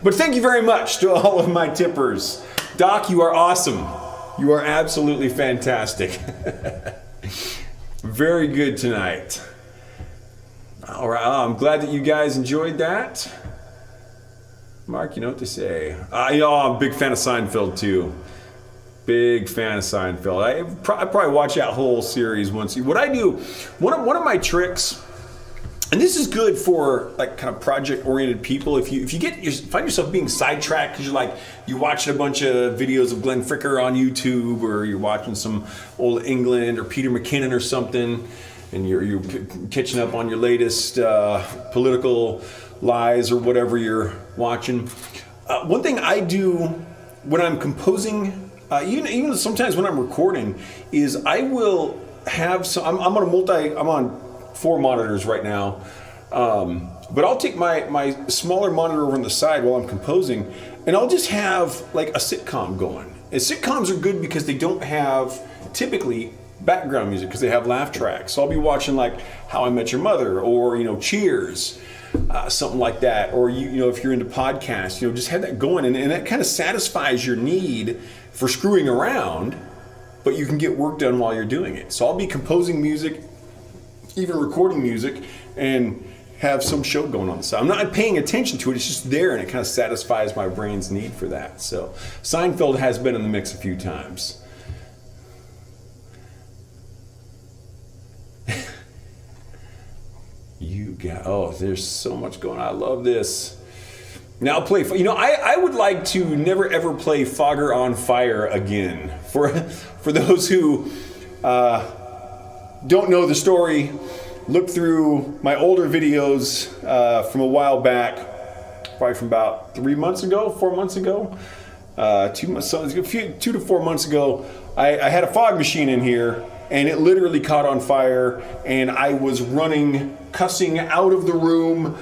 But thank you very much to all of my tippers. Doc, you are awesome. You are absolutely fantastic. Very good tonight. All right, I'm glad that you guys enjoyed that. Mark, you know what to say. I'm a big fan of Seinfeld too. Big fan of Seinfeld. I probably watch that whole series once. What I do, one of my tricks, and this is good for like kind of project-oriented people. If you find yourself being sidetracked because you're watching a bunch of videos of Glenn Fricker on YouTube, or you're watching some old England or Peter McKinnon or something, and you're catching up on your latest political lies or whatever you're watching. One thing I do when I'm composing, even sometimes when I'm recording, is I will have some. I'm on 4 monitors right now, but I'll take my smaller monitor over on the side while I'm composing, and I'll just have like a sitcom going. And sitcoms are good because they don't have typically background music because they have laugh tracks. So I'll be watching like How I Met Your Mother, or Cheers. Something like that, or if you're into podcasts, just have that going, and that kind of satisfies your need for screwing around, but you can get work done while you're doing it. So I'll be composing music, even recording music, and have some show going on the side. I'm not paying attention to it, it's just there, and it kind of satisfies my brain's need for that. So Seinfeld has been in the mix a few times. There's so much going on. I love this. Now I'll play. I would like to never ever play Fogger on Fire again. For those who don't know the story, look through my older videos from a while back, probably from about 4 months ago. 2 to 4 months ago, I had a fog machine in here, and it literally caught on fire, and I was running, cussing out of the room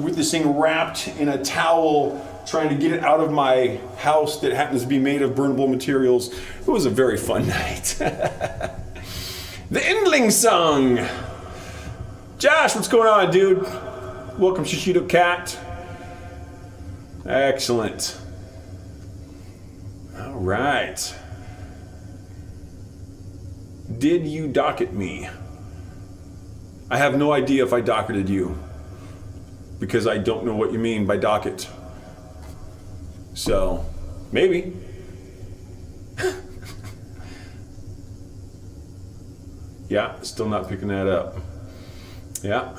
with this thing wrapped in a towel, trying to get it out of my house that happens to be made of burnable materials. It was a very fun night. The Endling Song. Josh, what's going on, dude? Welcome, Shishito Cat. Excellent. All right. Did you docket me? I have no idea if I docketed you, because I don't know what you mean by docket. So, maybe. Yeah, still not picking that up. Yeah.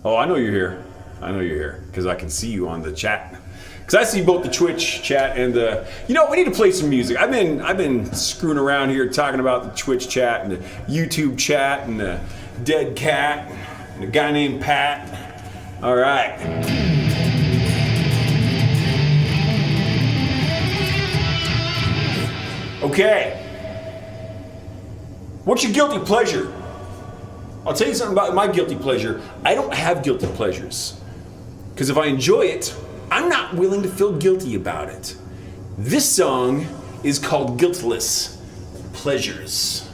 Oh, I know you're here. I know you're here, because I can see you on the chat. Because I see both the Twitch chat and the... You know, we need to play some music. I've been screwing around here talking about the Twitch chat and the YouTube chat and the dead cat and a guy named Pat. All right. Okay. What's your guilty pleasure? I'll tell you something about my guilty pleasure. I don't have guilty pleasures. Because if I enjoy it, I'm not willing to feel guilty about it. This song is called Guiltless Pleasures.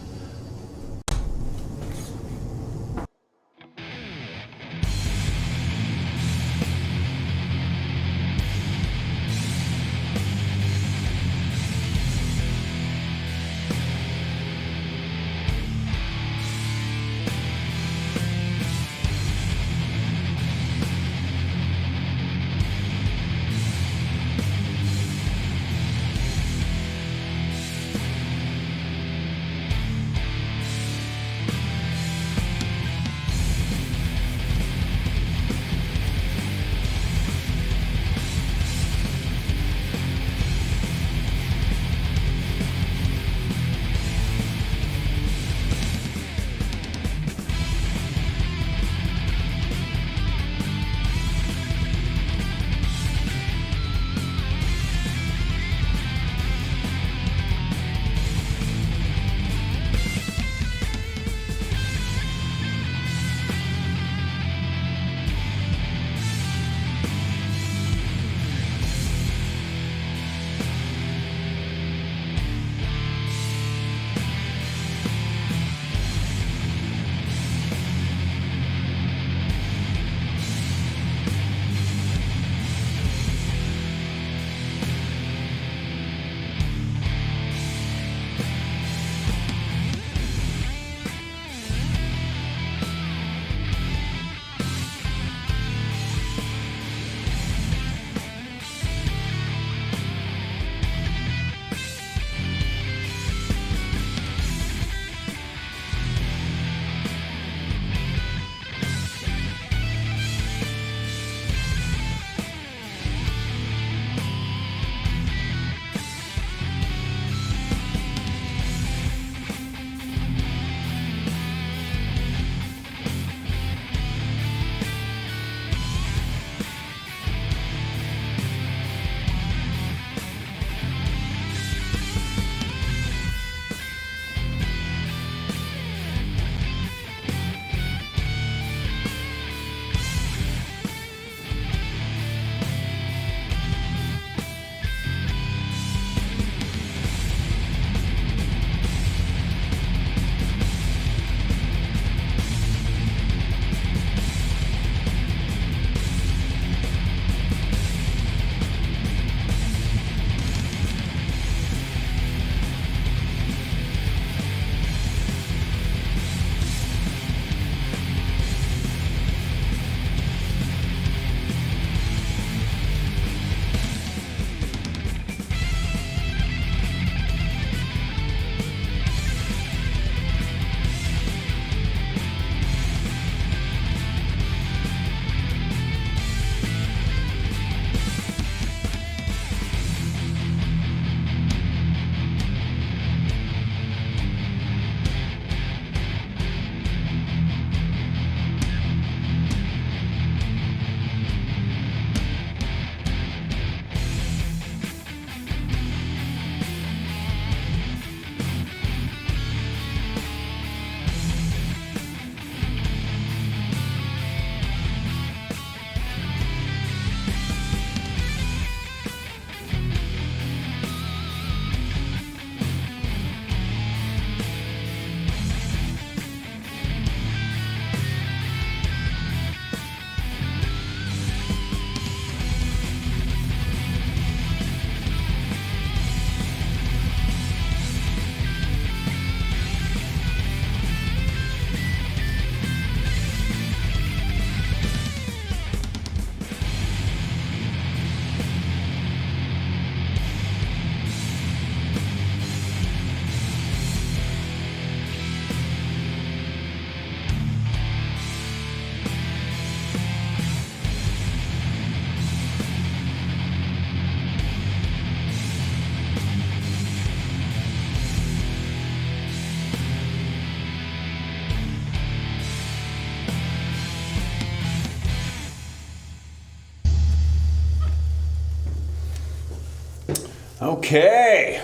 Okay.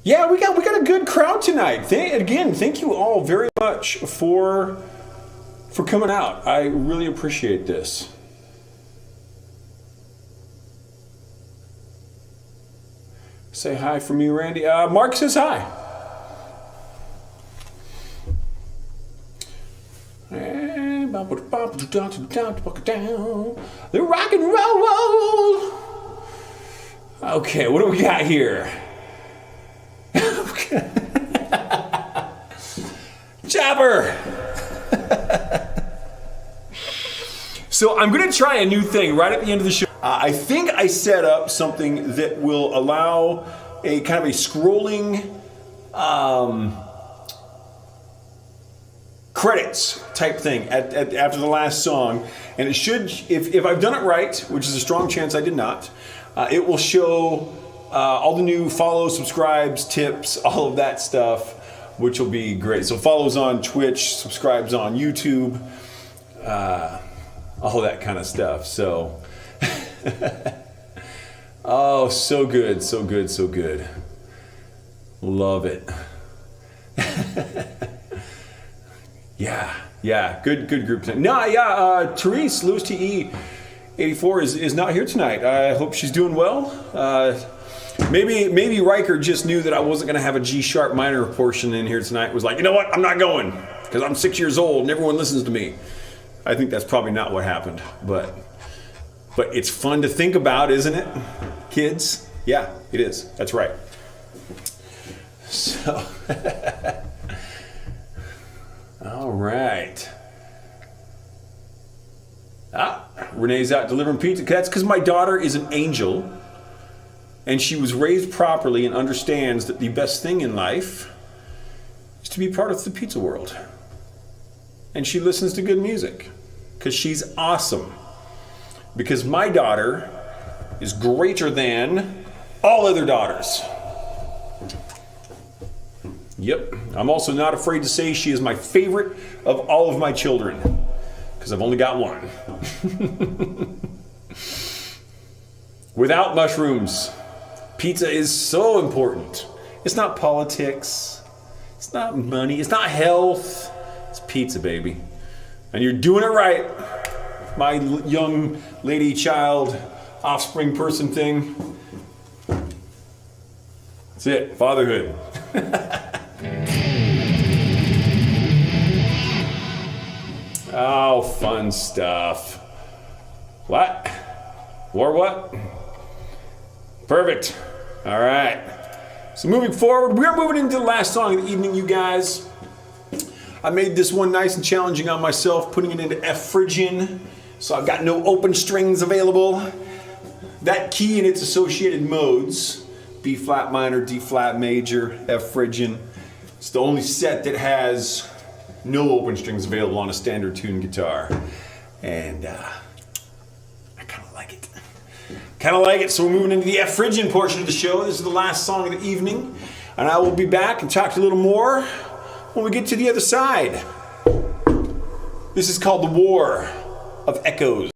Yeah, we got a good crowd tonight. Thank you all very much for coming out. I really appreciate this. Say hi for me, Randy. Mark says hi. The rock and roll. Okay, what do we got here? Jabber. So I'm going to try a new thing right at the end of the show. I think I set up something that will allow a kind of a scrolling credits type thing after the last song, and it should, if I've done it right, which is a strong chance I did not, it will show all the new follows, subscribes, tips, all of that stuff, which will be great. So follows on Twitch, subscribes on YouTube, all that kind of stuff. So, oh, so good, so good, so good. Love it. Yeah, good group tonight. No, yeah, Therese, Lewis TE 84 is not here tonight. I hope she's doing well. Maybe Riker just knew that I wasn't going to have a G sharp minor portion in here tonight. Was like, you know what? I'm not going because I'm 6 years old and everyone listens to me. I think that's probably not what happened, but it's fun to think about, isn't it, kids? Yeah, it is. That's right. So, all right. Renee's out delivering pizza. That's because my daughter is an angel, and she was raised properly and understands that the best thing in life is to be part of the pizza world. And she listens to good music because she's awesome. Because my daughter is greater than all other daughters. Yep. I'm also not afraid to say she is my favorite of all of my children because I've only got one. Without mushrooms, pizza is so important. It's not politics. It's not money. It's not health. It's pizza, baby. And you're doing it right. My young lady, child, offspring person thing. That's it. Fatherhood. Oh, fun stuff. What? Or what? Perfect. All right. So moving forward, we're moving into the last song of the evening, you guys. I made this one nice and challenging on myself, putting it into F Phrygian. So I've got no open strings available. That key and its associated modes, B flat minor, D flat major, F Phrygian. It's the only set that has no open strings available on a standard tuned guitar. And I kind of like it. So we're moving into the F Phrygian portion of the show. This is the last song of the evening. And I will be back and talk to you a little more when we get to the other side. This is called The War of Echoes.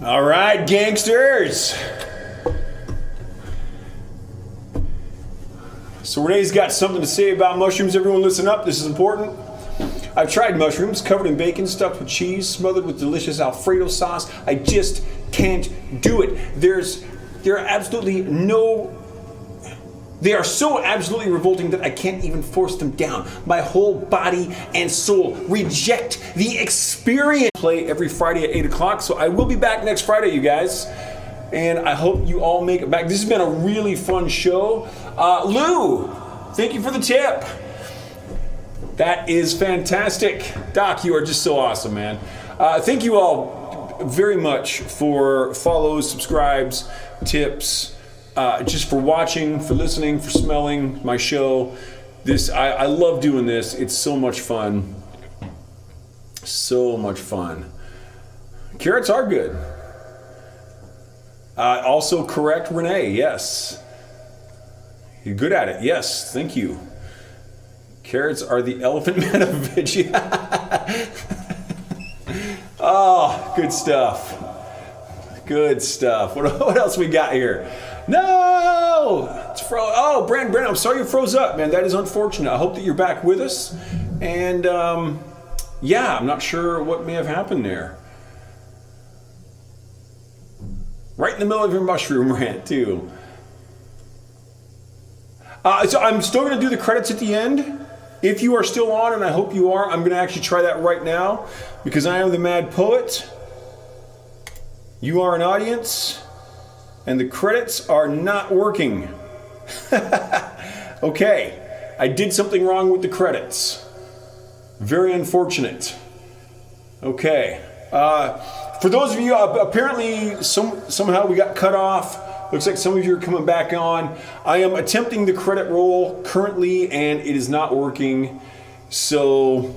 All right, gangsters. So Renee's got something to say about mushrooms. Everyone listen up, this is important. I've tried mushrooms covered in bacon, stuffed with cheese, smothered with delicious Alfredo sauce. I just can't do it. They are so absolutely revolting that I can't even force them down. My whole body and soul reject the experience. Play every Friday at 8 o'clock, so I will be back next Friday, you guys. And I hope you all make it back. This has been a really fun show. Lou, thank you for the tip. That is fantastic. Doc, you are just so awesome, man. Thank you all very much for follows, subscribes, tips, just for watching, for listening, for smelling my show. I love doing this. It's so much fun. So much fun. Carrots are good. Also correct, Renee. Yes. You're good at it. Yes. Thank you. Carrots are the elephant man of veggie. Oh, good stuff. Good stuff. What else we got here? No! It's oh, Brandon, I'm sorry you froze up, man. That is unfortunate. I hope that you're back with us. And yeah, I'm not sure what may have happened there. Right in the middle of your mushroom rant, too. So I'm still going to do the credits at the end. If you are still on, and I hope you are, I'm going to actually try that right now because I am the Mad Poet. You are an audience, and the credits are not working. Okay, I did something wrong with the credits. Very unfortunate. Okay. For those of you, apparently somehow we got cut off. Looks like some of you are coming back on. I am attempting the credit roll currently, and it is not working. So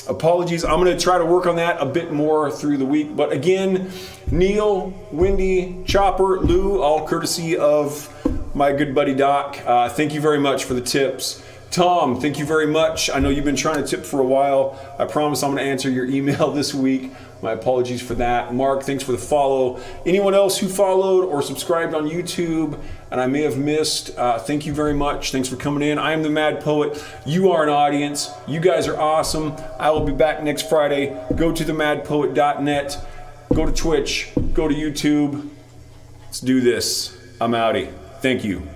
apologies. I'm going to try to work on that a bit more through the week. But again, Neil, Wendy, Chopper, Lou, all courtesy of my good buddy Doc. Thank you very much for the tips. Tom, thank you very much. I know you've been trying to tip for a while. I promise I'm going to answer your email this week. My apologies for that. Mark, thanks for the follow. Anyone else who followed or subscribed on YouTube and I may have missed, thank you very much. Thanks for coming in. I am the Mad Poet. You are an audience. You guys are awesome. I will be back next Friday. Go to themadpoet.net. Go to Twitch. Go to YouTube. Let's do this. I'm outie. Thank you.